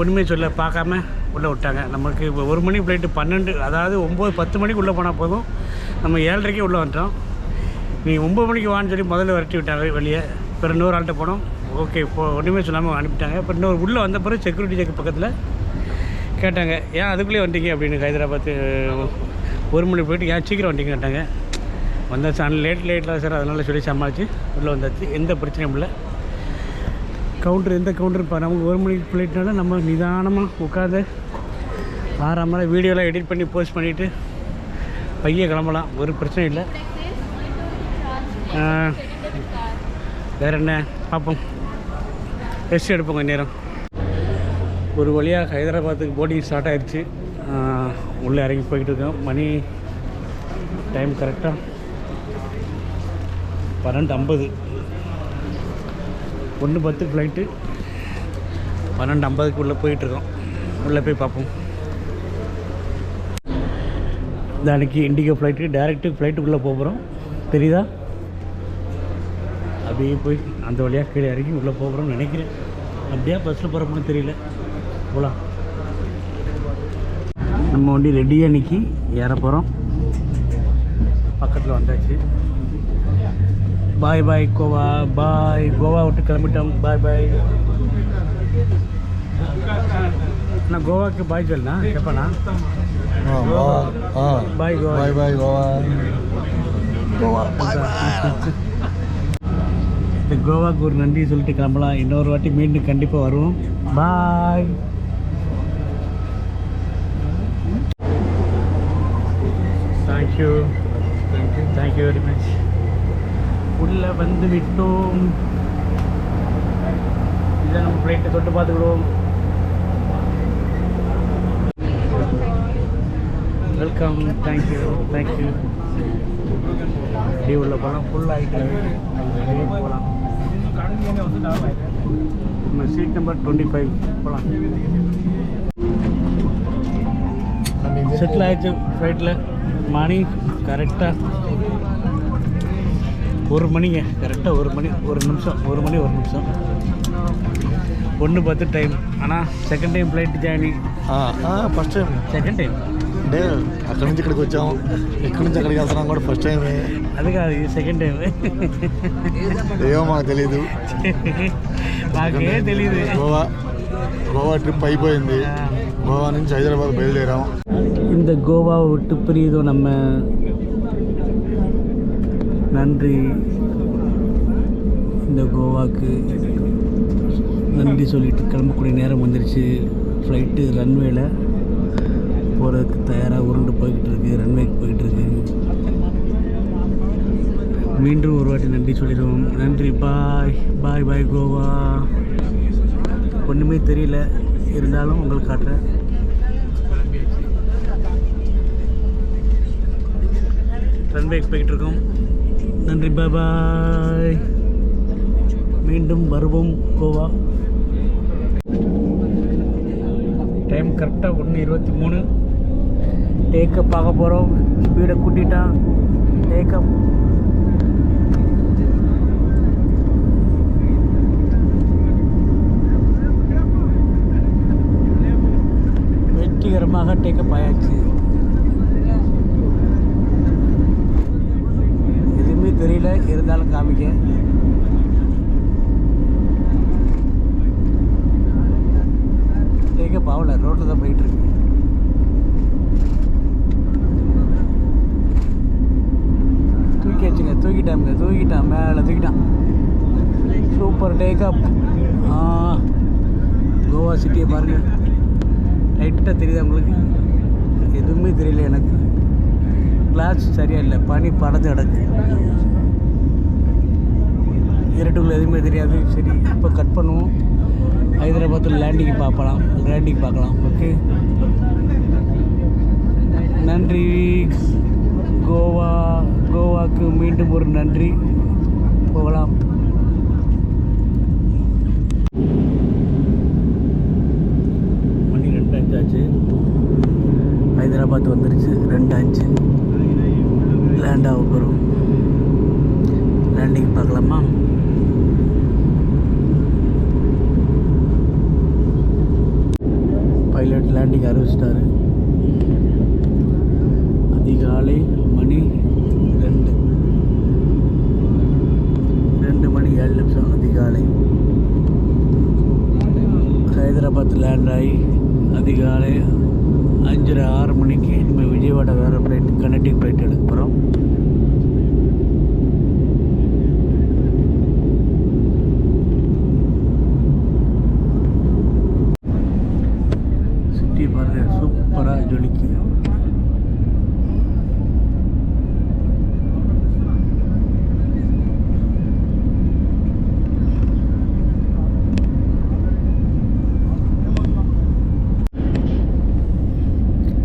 ஒன்றுமே சொல்ல, பார்க்காம உள்ளே விட்டாங்க. நமக்கு இப்போ 1 மணி ஃப்ளைட்டு 12, அதாவது 9-10 மணிக்கு உள்ளே போனால் போதும். நம்ம 7:30க்கே உள்ளே வந்துட்டோம். நீ 9 மணிக்கு வான்னு சொல்லி முதல்ல விரட்டி விட்டாங்க வெளியே. இப்போ இன்னொரு ஆள்கிட்ட போனோம். ஓகே, இப்போ ஒன்றுமே சொல்லாமல் அனுப்பிட்டாங்க. இப்போ இன்னொரு உள்ளே வந்த பிறகு செக்யூரிட்டி செக் பக்கத்தில் கேட்டாங்க, ஏன் அதுக்குள்ளேயே வந்தீங்க அப்படின்னு. ஹைதராபாத்து 1 மணி போய்ட்டு ஏன் சீக்கிரம் வந்தீங்க கேட்டாங்க. வந்தாச்சு. லேட்டில் சார், அதனால் சொல்லி சமாளித்து உள்ளே வந்தாச்சு. எந்த பிரச்சனையும் இல்லை. எந்த கவுண்டர் இப்போ நமக்கு 1 மணிக்கு ஃப்ளைட்னால நம்ம நிதானமாக உட்காந்து ஆறாமல் வீடியோலாம் எடிட் பண்ணி போஸ்ட் பண்ணிவிட்டு பைய கிளம்பலாம். ஒரு பிரச்சனை இல்லை. வேறு என்ன, பார்ப்போம். ரெஸ்ட் எடுப்போம் கொஞ்சம் நேரம். ஒரு வழியாக ஹைதராபாத்துக்கு போர்டிங் ஸ்டார்ட் ஆகிடுச்சு. உள்ளே இறங்கி போய்கிட்டு இருக்கோம். மணி டைம் கரெக்டாக 12:50. 1:10 ஃப்ளைட்டு. 12:50க்கு உள்ளே போயிட்டுருக்கோம். உள்ளே போய் பார்ப்போம். இந்த அன்றைக்கி இண்டிகோ ஃப்ளைட்டு, டேரெக்டு ஃப்ளைட்டுக்குள்ளே போகிறோம். தெரியுதா? அப்படியே போய் அந்த வழியாக கீழே இறங்கி உள்ளே போகிறோம்னு நினைக்கிறேன். அப்படியே பஸ்ஸில் போகிறோம்னு தெரியல. போகலாம். நம்ம வண்டி ரெடியாக நிற்கி ஏற போகிறோம். பக்கத்தில் வந்தாச்சு. பாய் பாய் கோவா, பாய். கோவா விட்டு கிளம்பிட்டோம். பாய் பாய். நான் கோவாக்கு பாய் சொல்லணா கேட்பேண்ணா. பாய் கோவா. பாய் பாய் கோவா. கோவா பாய் பாய். இந்த கோவாக்கு ஒரு நன்றி சொல்லிட்டு கிளம்பலாம். இன்னொரு வாட்டி மீண்டும் கண்டிப்பாக வருவோம். பாய். Thank you very much. உள்ளே வந்து விட்டோம். இதை நம்ம ஃப்ளைட்டை தொட்டு பார்த்துக்கிடுவோம். வெல்கம். தேங்க்யூ. இப்படி உள்ள போகலாம். ஃபுல் ஆகிட்டு போகலாம். நம்ம சீட் நம்பர் 25 போகலாம். செட்டில் ஆகிடுச்சு ஃப்ளைட்டில். மணி கரெக்டாக 1 மணிங்க. கரெக்டாக 1 மணி 1 நிமிஷம். 1 மணி 1 நிமிஷம். 1:10 டைம். ஆனால் second time flight joining. First time. Second time అంటే అక్కడి నుంచి ఇక్కడికి వచ్చాము. ఎక్కడి నుంచి అక్కడికి వెళ్తున్నాం కూడా ఫస్ట్ టైం. అది కాదు, ఇది సెకండ్ టైం. ఏమో మాకు తెలీదు. నాకే తెలీదు. గోవా ట్రిప్ అయిపోయింది. గోవా నుంచి హైదరాబాద్ బయలుదేరాం. இந்த கோவாவை விட்டு பிரியுதோ நம்ம. நன்றி. இந்த கோவாக்கு நன்றி சொல்லிட்டு கிளம்பக்கூடிய நேரம் வந்துருச்சு. ஃப்ளைட்டு ரன்வேல போகிறதுக்கு தயாராக உருண்டு போய்கிட்டு இருக்கு. ரன்வேக்கு போய்கிட்டுருக்கு. மீண்டும் ஒரு வாட்டி நன்றி சொல்லிடுவோம். நன்றி. பாய் பாய் பாய் கோவா. ஒன்றுமே தெரியல, இருந்தாலும் உங்களுக்கு காட்டுறேன். ரன்வேக்கு போய்கிட்டு இருக்கோம். நன்றி. பாய் பாய். மீண்டும் வருவோம் கோவா. டைம் கரெக்டாக 1:23. டேக்கப் ஆக போகிறோம். ஸ்பீடை கூட்டிட்டான். டேக்கப். வெற்றிகரமாக டேக்கப் ஆயாச்சு. எதுவுமே தெரியல, இருந்தாலும் காமிக்க. ஆகலை, ரோட்டில் தான் போயிட்டுருக்கு. தூக்கிட்டான் மேலே தூக்கிட்டான். Super take up. கோவா சிட்டியை பாருங்கள், லைட்டாக தெரியுதா உங்களுக்கு? எதுவுமே தெரியல எனக்கு. கிளாஸ் சரியா இல்லை, பனி படத்து கிடக்கு, இருட்டுக்குள்ள எதுவுமே தெரியாது. சரி, இப்போ கட் பண்ணுவோம். ஹைதராபாத்தில் லேண்டிங் பார்க்கலாம். ஓகே, நன்றி. கோவாக்கு மீண்டும் ஒரு நன்றி. போகலாம். மணி 2:05 ஆச்சு. ஹைதராபாத் வந்துருச்சு. 2:05 லேண்ட் ஆக போகிறோம். லேண்டிங் பார்க்கலாமா? பைலட் லேண்டிங் அறிவிச்சிட்டாரு. அதிகாலை மணி 2 மணி 7 நிமிஷம் அதிகாலை. ஹைதராபாத் லேண்ட் ஆகி அதிகாலை 5:30-6 மணிக்கு இனிமேல் விஜயவாடா வேறு ஃப்ளைட், கனெக்டிங் ஃப்ளைட் எடுக்க போகிறோம். சிட்டி பாருங்க, சூப்பராக ஜொலிக்கு.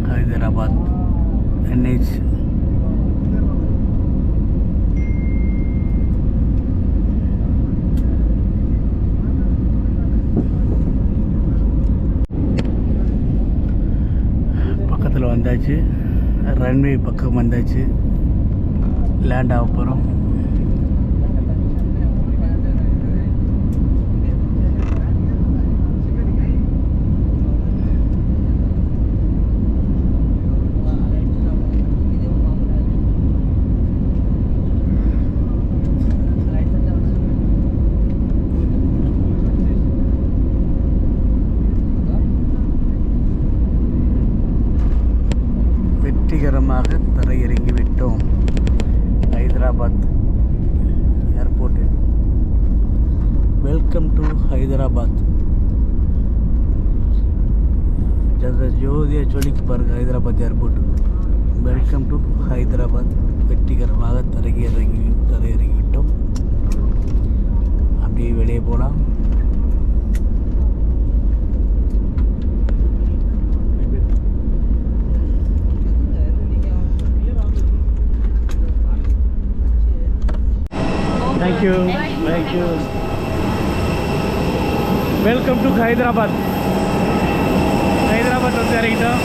ஹைதராபாத் NH பக்கத்தில் வந்தாச்சு. ரன்வே பக்கம் வந்தாச்சு. லேண்ட் ஆக போகிறோம். வெற்றிகரமாக தரையிறங்கி விட்டோம். ஹைதராபாத் ஏர்போர்ட்டில். Welcome to Hyderabad. ஜோதியாக சொல்லிக்கு பாருங்கள், Hyderabad airport. Welcome to Hyderabad. வெற்றிகரமாக தரையிறங்கி விட்டோம். அப்படியே வெளியே போகலாம். Thank you. Welcome to Hyderabad. Hyderabad வந்து இறங்கிட்டோம்.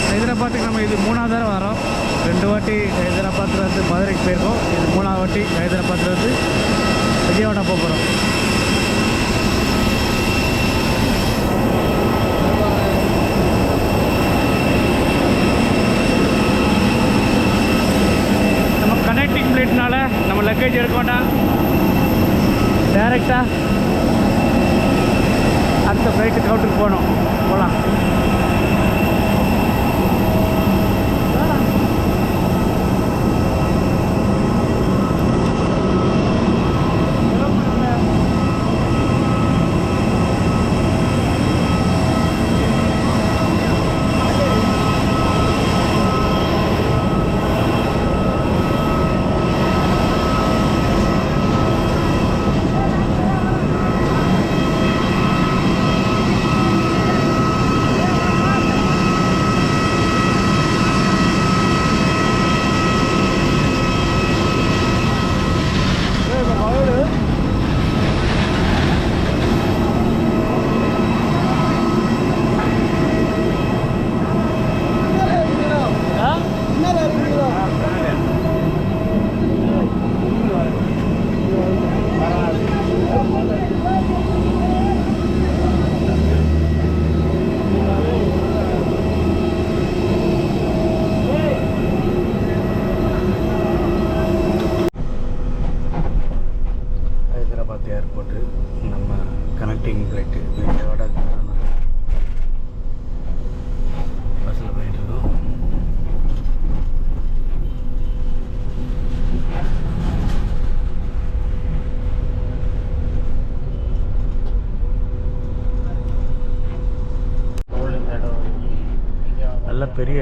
ஹைதராபாத்துக்கு நம்ம இது 3வது தடவை வரோம். 2 வாட்டி ஹைதராபாத்தில் வந்து மதுரைக்கு போயிருக்கோம். இது 3வது வாட்டி ஹைதராபாத்தில் வந்து விஜயவாடா போக போகிறோம். கனெக்டிங் ஃப்ளைட்னால நம்ம லக்கேஜ் எடுக்க வேண்டாம், டைரெக்டாக அடுத்த ஃப்ளைட்டு கவுட்டுக்கு போகலாம்.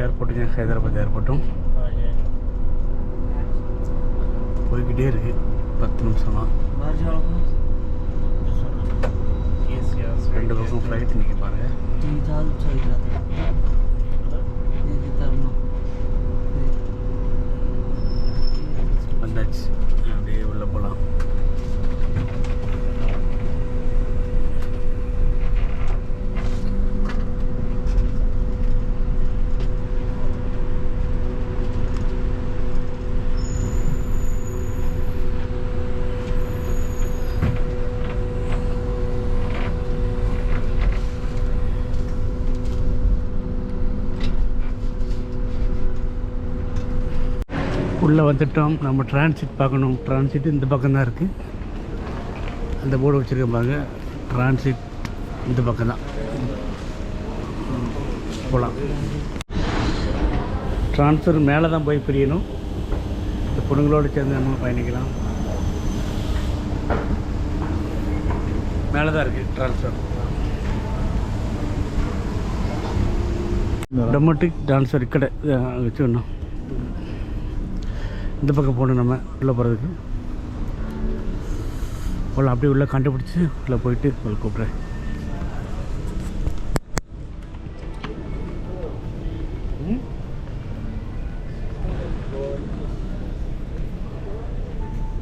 ஏர்போர்ட்டுங்க, ஹைதராபாத் ஏர்போர்ட்டும் போய்கிட்டே இருக்குது. 10 நிமிஷம் தான். 2 பக்கம் ஃப்ளைட் இன்றைக்கி பாருங்கள். வந்தாச்சு, அப்படியே உள்ளே போகலாம். உள்ளே வந்துட்டோம். நம்ம டிரான்சிட் பார்க்கணும். டிரான்சிட் இந்த பக்கம் தான் இருக்குது. அந்த போர்டு வச்சுருக்கேன் பாருங்க, டிரான்சிட் இந்த பக்கம் தான். போகலாம். ட்ரான்ஸ்ஃபர் மேலே தான் போய் பிரியணும். இந்த பொண்ணுங்களோடு சேர்ந்து நம்ம பயணிக்கலாம். மேலே தான் இருக்குது ட்ரான்ஸ்ஃபர். டொமேட்டிக் ட்ரான்ஸ்ஃபர் இக்கடை வச்சுக்கணும். இந்த பக்கம் போகணும் நம்ம உள்ளே போகிறதுக்கு. உள்ள அப்படியே உள்ளே கண்டுபிடிச்சி உள்ளே போயிட்டு உள்ள கூப்பிட்றேன்.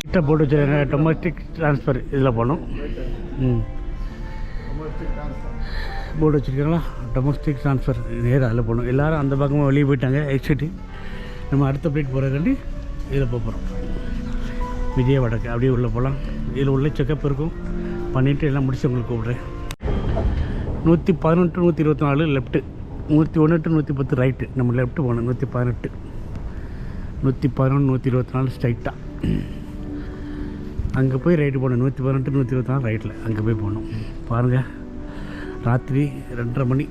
கிட்ட போட்டு வச்சுருக்காங்க டொமேட்டிக் ட்ரான்ஸ்ஃபர். இதில் போகணும். போர்டு வச்சுருக்காங்களா, டொமஸ்டிக் ட்ரான்ஸ்ஃபர். நேராக அதில் போகணும். எல்லோரும் அந்த பக்கமாக வெளியே போயிட்டாங்க எக்ஸிட்டு. நம்ம அடுத்த ஃப்ளைட் போகிறதுக்காண்டி இதில் போகிறோம். விஜயவாடாக்கு அப்படியே உள்ளே போகலாம். இதில் உள்ள செக்கப் இருக்கும். பண்ணிவிட்டு எல்லாம் முடிச்சு உங்களுக்கு கூப்பிட்றேன். 118 124 லெஃப்ட்டு, 101 110 ரைட்டு. நம்ம லெஃப்ட்டு போகணும். 118 111 124 ஸ்ட்ரைட்டாக அங்கே போய் ரைட்டு போகணும். 118 124 ரைட்டில் அங்கே போய் போகணும். பாருங்கள், ராத்திரி 2:30 மணி.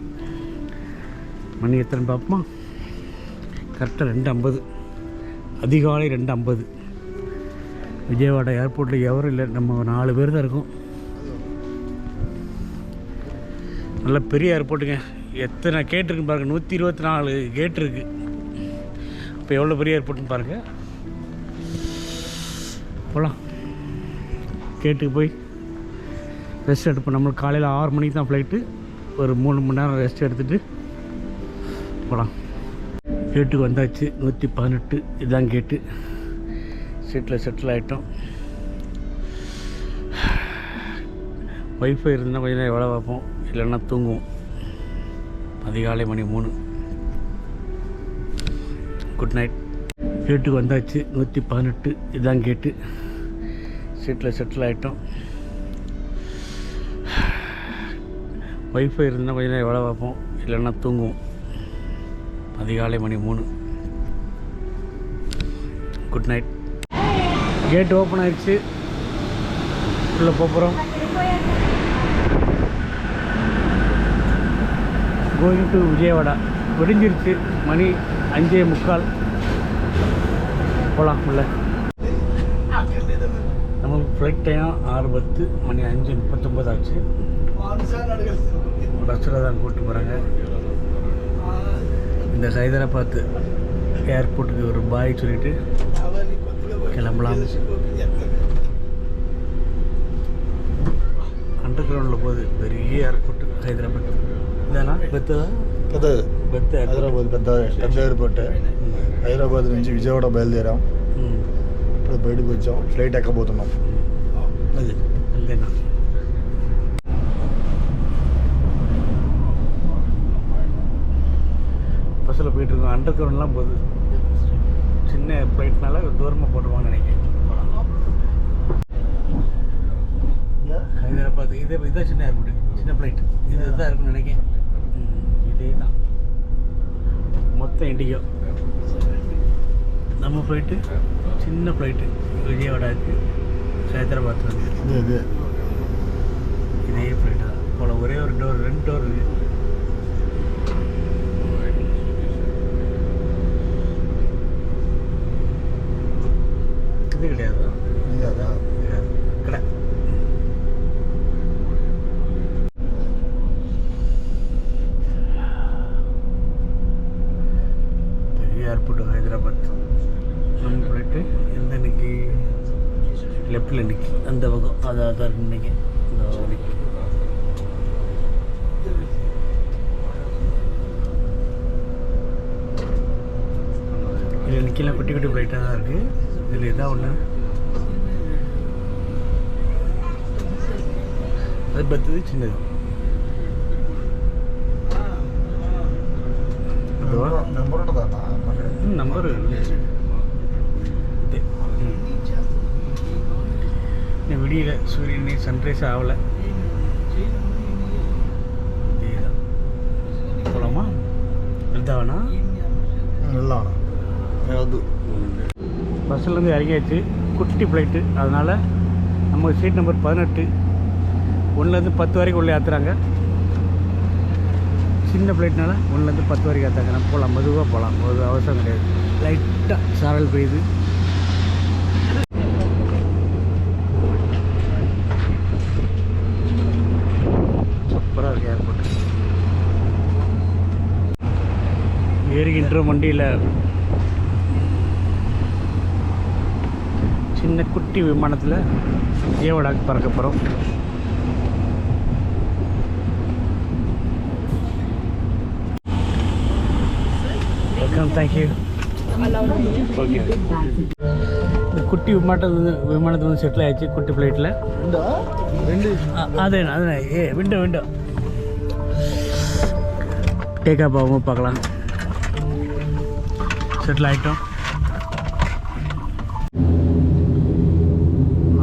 மணி எத்தனை பார்ப்போமா? கரெக்டாக 2:50. அதிகாலை 2:50. விஜயவாடா ஏர்போர்ட்டில் எவரும் இல்லை. நம்ம 4 பேர் தான் இருக்கோம். நல்ல பெரிய ஏர்போர்ட்டுங்க. எத்தனை கேட் இருக்குன்னு பாருங்கள். 124 கேட் இருக்குது. இப்போ எவ்வளோ பெரிய ஏர்போர்ட்டுன்னு பாருங்கள். போகலாம். கேட்டுக்கு போய் ரெஸ்ட் எடுப்போம். நம்மளுக்கு காலையில் 6 மணிக்கு தான் ஃப்ளைட்டு. ஒரு 3 மணி நேரம் ரெஸ்ட் எடுத்துகிட்டு போகலாம். கேட்டுக்கு வந்தாச்சு. 118 இதுதான் கேட்டு. சீட்டில் செட்டில் ஆகிட்டோம். வைஃபை இருந்தால் கொஞ்சம் நேரம் வேலை பார்ப்போம், இல்லைன்னா தூங்குவோம். அதிகாலை மணி 3. Good night. கேட்டுக்கு வந்தாச்சு. 118 இதுதான் கேட்டு. சீட்டில் செட்டில் ஆகிட்டோம். வைஃபை இருந்தால் கொஞ்சம் நேரம் வேலை பார்ப்போம், இல்லைன்னா தூங்குவோம். அதிகாலை மணி 3. Good night. கேட் ஓப்பன் ஆயிடுச்சு. உள்ளே போகிறோம். Going to Vijayawada. விடிஞ்சிருச்சு. மணி 5:45. போகலாம் உள்ள. நமக்கு ஃப்ளைட் டைம் 6:10. மணி 5:39 ஆச்சு. பஸ்ஸில் தான் கூப்பிட்டு போகிறாங்க. இந்த ஹைதராபாத் ஏர்போர்ட்டுக்கு ஒரு பாய் சொல்லிவிட்டு கிளம்பலாம். அண்டர் கிரவுண்டில் போகுது. பெரிய ஏர்போர்ட்டு హైదరాబాద్. ఇదేనా పెద్దదా? పెద్దది. పెద్ద హైదరాబాద్ పెద్ద ఎయిర్పోర్ట్. హైదరాబాద్ నుంచి విజయవాడ బయలుదేరాం. ఇప్పుడు బయటకు వచ్చాం. ఫ్లైట్ ఎక్కబోతున్నాం. అది అంతేనా? பஸ்ஸில் போயிட்டுருக்கோம். அண்டர் கிரவுண்ட்லாம் போகுது. சின்ன ஃப்ளைட்னால தூரமாக போட்டுருவான்னு நினைக்கிறேன். ஹைதராபாத் இதான் சின்ன ஏர்போர்ட்டு. சின்ன ஃப்ளைட் இதுதான் இருக்குன்னு நினைக்கிறேன். இதே தான் மொத்தம் இண்டிகோ. நம்ம ஃப்ளைட்டு சின்ன ஃப்ளைட்டு விஜயவாடாவுக்கு ஹைதராபாத் வந்து இதே ஃப்ளைட்டு தான் போல். ஒரே ஒரு டோர், 2 டோர் இருக்குது. இது கிடையாது கடை. ஹைதராபாத். நம்ம ஃப்ளைட்டு எந்த இன்னைக்கு லெஃப்டில் இன்னைக்கு அந்த பக்கம் அதான் இருக்கு இன்னைக்கு. இதில் இன்னைக்கெல்லாம் குட்டி குட்டி ஃப்ளைட்டாக தான் இருக்குது. இதில் எதாவது ஒன்று அது பத்து சின்னது. நம்பர் விடியல சூரியன் சன்ரைஸ் ஆகலை. போகலாமா? எடுத்தாவண்ணா நல்லா பஸ்ஸிலேருந்து இறங்கியாச்சு. குட்டி ஃப்ளைட்டு, அதனால் நம்ம சீட் நம்பர் 18 1லேருந்து 10 வரைக்கும் உள்ளே ஏற்றுறாங்க. சின்ன ஃப்ளைட்னால 1லேருந்து 10 வரைக்கும் ஏற்றாங்க. நம்ம போகலாம், மெதுவாக போகலாம், ஒரு அவசரம் கிடையாது. லைட்டாக சாரல் பெய்யுது. சூப்பராக இருக்குது ஏர்போர்ட். ஏறுகின்ற வண்டியில் சின்ன குட்டி விமானத்தில் ஏவடாக்கு பறக்க போகிறோம். Welcome, thank you. ஓகே, இந்த குட்டி விமானத்தில் வந்து செட்டில் ஆயிடுச்சு. குட்டி ஃப்ளைட்டில் அது விண்டோ டேக் ஆஃப் ஆகும், பார்க்கலாம். செட்டில் ஆகிட்டோம்.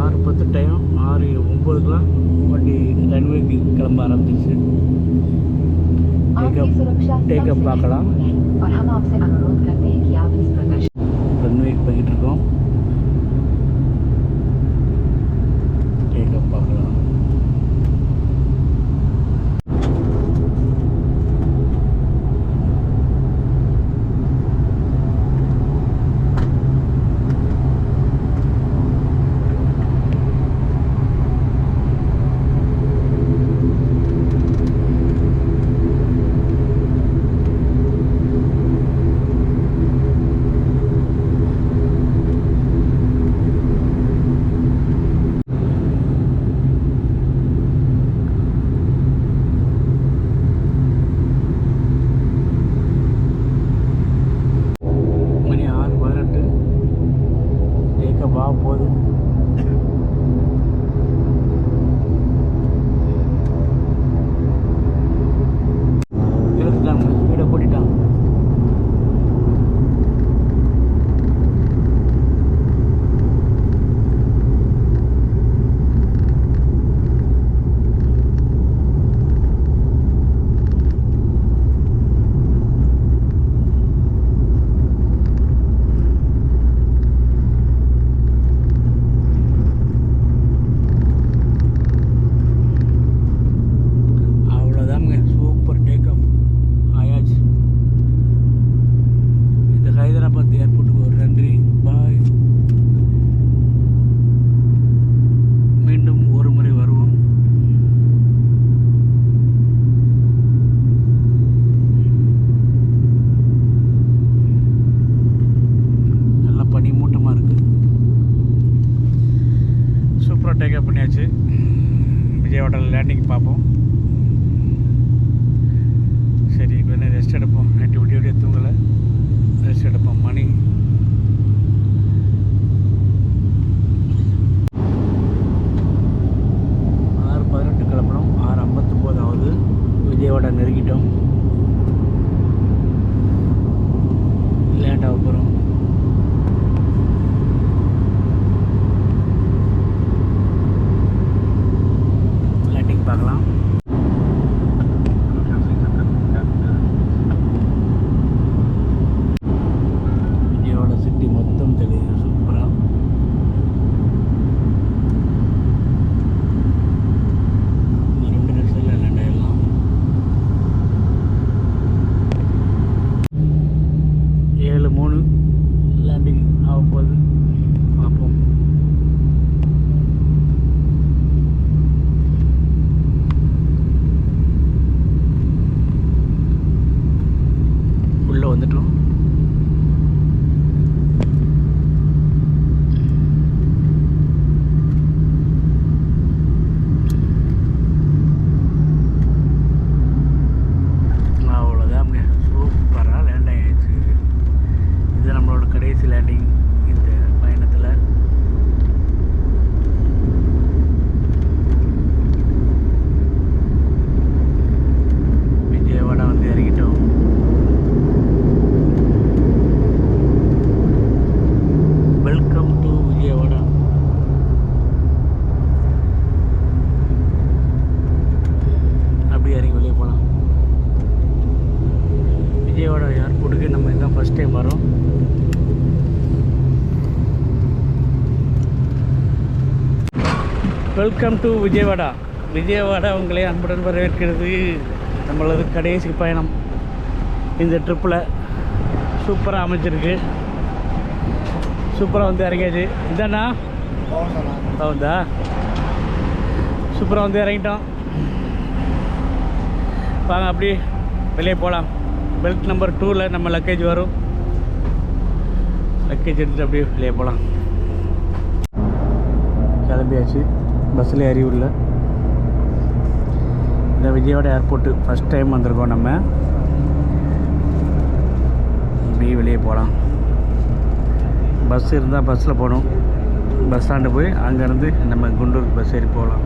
6:10 டைம். 6:09 வண்டி ரன்வேக்கு கிளம்ப ஆரம்பிச்சிச்சு. டேக்கப் பார்க்கலாம். ரன்வேக்கு போய்கிட்டு இருக்கோம். டேக்கப் பார்க்கலாம். போகுது. எடுத்துட்டாங்க, ஸ்பீடை கூட்டிட்டாங்க. ஹைதராபாத் ஏர்போர்ட்டுக்கு ஒரு நன்றி. பாய். மீண்டும் ஒரு முறை வருவோம். நல்ல பனி மூட்டமாக இருக்குது. சூப்பராக டேக்அப் பண்ணியாச்சு. விஜயவாடாவில் லேண்டிங் பார்ப்போம். சரி, இப்போ என்ன ரெஸ்ட் எடுப்போம். நைட்டு விடிய தூங்கலை, ரெஸ்ட் எடுப்போம். மணி 6:18 கிளம்பணும். 6:59 ஆகுது. விஜயவாடா நெருங்கிட்டோம். லேண்ட் ஆக போகிறோம். லேண்டிங் பார்க்கலாம். சிட்டி மொத்தம் தெரியுது சூப்பராக. இன்னும் 2 நிமிஷத்தில் லேண்ட் ஆகிடலாம். 7:03 லேண்டிங் ஆக போகுது. பார்ப்போம். உள்ளே வந்துட்டோம். Welcome to Vijayawada. விஜயவாடா உங்களை அன்புடன் வரவேற்கிறது. நம்மளது கடைசி பயணம் இந்த ட்ரிப்பில். சூப்பராக அமைச்சிருக்கு. சூப்பராக வந்து இறங்கியாச்சு. இதாண்ணா வந்தா சூப்பராக வந்து இறங்கிட்டோம். வாங்க அப்படி வெளியே போகலாம். பெல்ட் நம்பர் 2ல் நம்ம லக்கேஜ் வரும். லக்கேஜ் எடுத்துகிட்டு அப்படியே வெளியே போகலாம். கிளம்பியாச்சு. பஸ்ஸில் ஏறி உள்ள இந்த விஜயவாடா ஏர்போர்ட்டு ஃபஸ்ட் டைம் வந்திருக்கோம் நம்ம. அப்படியே வெளியே போகலாம். பஸ் இருந்தால் பஸ்ஸில் போகணும். பஸ் ஸ்டாண்டு போய் அங்கேருந்து நம்ம குண்டூருக்கு பஸ் ஏறி போகலாம்.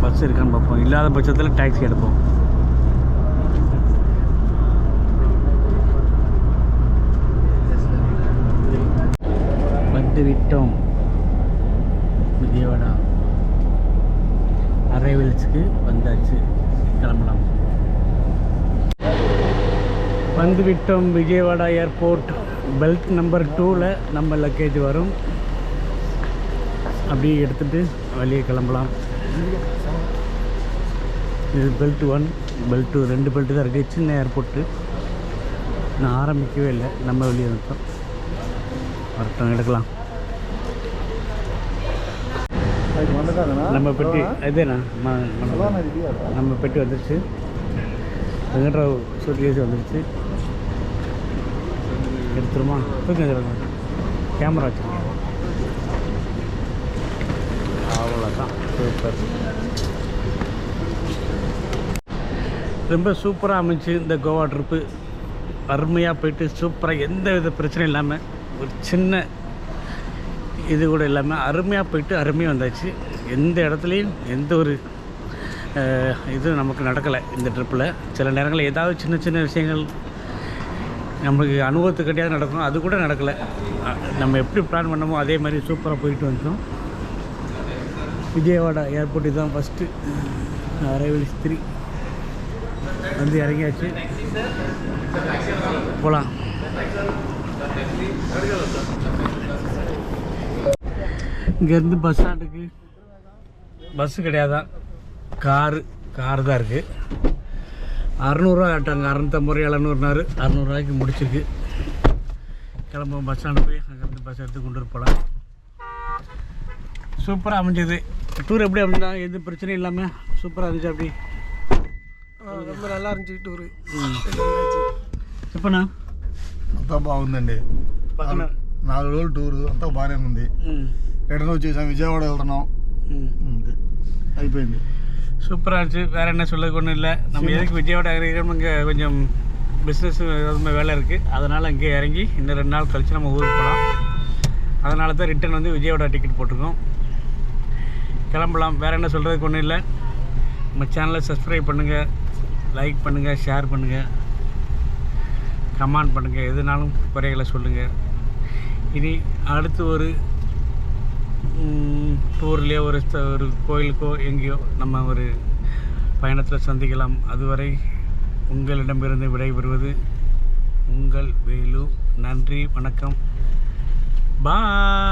பஸ் இருக்கான்னு பார்ப்போம். இல்லாத பட்சத்தில் டாக்ஸி எடுப்போம். வந்து விட்டோம் விஜயவாடா. அரைவல்ஸ்க்கு வந்தாச்சு. கிளம்பலாம். வந்து விட்டோம் விஜயவாடா ஏர்போர்ட். பெல்ட் நம்பர் 2ல் நம்ம லக்கேஜ் வரும். அப்படியே எடுத்துகிட்டு வெளியே கிளம்பலாம். இது பெல்ட் 1, பெல்ட் 2 2 பெல்ட்டு தான் இருக்குது. சின்ன ஏர்போர்ட்டு. நான் ஆரம்பிக்கவே இல்லை. நம்ம வெளியே வந்துட்டோம். வரட்டும், எடுக்கலாம். நம்ம பெட்டி இதேண்ணா. நம்ம பெட்டி வந்துடுச்சு. வெங்கட்ராவ் சூட்கேஸ் வந்துடுச்சு. எடுத்துருமா? தூக்கம் கேமரா வச்சுருக்கேன். அவ்வளோதான். சூப்பர். ரொம்ப சூப்பராக அமைச்சு இந்த கோவா ட்ரிப்பு. அருமையாக போயிட்டு சூப்பராக எந்த வித பிரச்சனையும் இல்லாமல், ஒரு சின்ன இது கூட இல்லாமல் அருமையாக போயிட்டு அருமையாக வந்தாச்சு. எந்த இடத்துலையும் எந்த ஒரு இது நமக்கு நடக்கலை இந்த ட்ரிப்பில். சில நேரங்களில் ஏதாவது சின்ன சின்ன விஷயங்கள் நம்மளுக்கு அனுபவத்துக்கிட்டே நடக்கும். அது கூட நடக்கலை. நம்ம எப்படி பிளான் பண்ணமோ அதே மாதிரி சூப்பராக போயிட்டு வந்துட்டோம். விஜயவாடா ஏர்போர்ட் தான் ஃபஸ்ட்டு. அரைவல்ஸ் 3 வந்து இறங்கியாச்சு. போகலாம். இங்கேருந்து பஸ் ஸ்டாண்டுக்கு பஸ்ஸு கிடையாதான், காரு தான் இருக்குது. 600 ரூபா ஆட்டாங்க. 650 700 600 முடிச்சிருக்கு. கிளம்புவோம். பஸ் ஸ்டாண்டு போய் அங்கேருந்து பஸ் எடுத்து கொண்டு போகலாம். சூப்பராக அமைஞ்சது டூர். எப்படி அப்படின்னா எந்த பிரச்சனையும் இல்லாமல் சூப்பராக இருந்துச்சு. அப்படி ரொம்ப நல்லா இருந்துச்சு டூரு. చెప్పనా అంతా బాగుందండి. పక్కన 4 రోజులు టూరు అంతా బాగానే ఉంది. రిటర్న్ వచ్చేసాం. విజయవాడ వెళ్తున్నాం. అంతే అయిపోయింది. சூப்பராக இருந்துச்சு. வேறு என்ன சொல்லுறதுக்கு ஒன்றும் இல்லை. நம்ம எதுக்கு விஜயவாடா இருக்கிறோம், இங்கே கொஞ்சம் பிஸ்னஸ் எதுவுமே வேலை இருக்குது. அதனால் இங்கே இறங்கி இன்னும் 2 நாள் கழித்து நம்ம ஊருக்கு போகலாம். அதனால தான் ரிட்டன் வந்து விஜயவாடா டிக்கெட் போட்டிருக்கோம். கிளம்பலாம். வேறு என்ன சொல்கிறதுக்கு ஒன்றும் இல்லை. நம்ம சேனலை சப்ஸ்கிரைப் பண்ணுங்கள், லைக் பண்ணுங்கள், ஷேர் பண்ணுங்கள், கமெண்ட் பண்ணுங்கள். எதுனாலும் குறைகளை சொல்லுங்கள். இனி அடுத்து ஒரு டூர்லேயோ ஒரு கோயிலுக்கோ எங்கேயோ நம்ம ஒரு பயணத்தில் சந்திக்கலாம். அதுவரை உங்களிடமிருந்து விடைபெறுவது உங்கள் வேலு. நன்றி, வணக்கம், பாய்.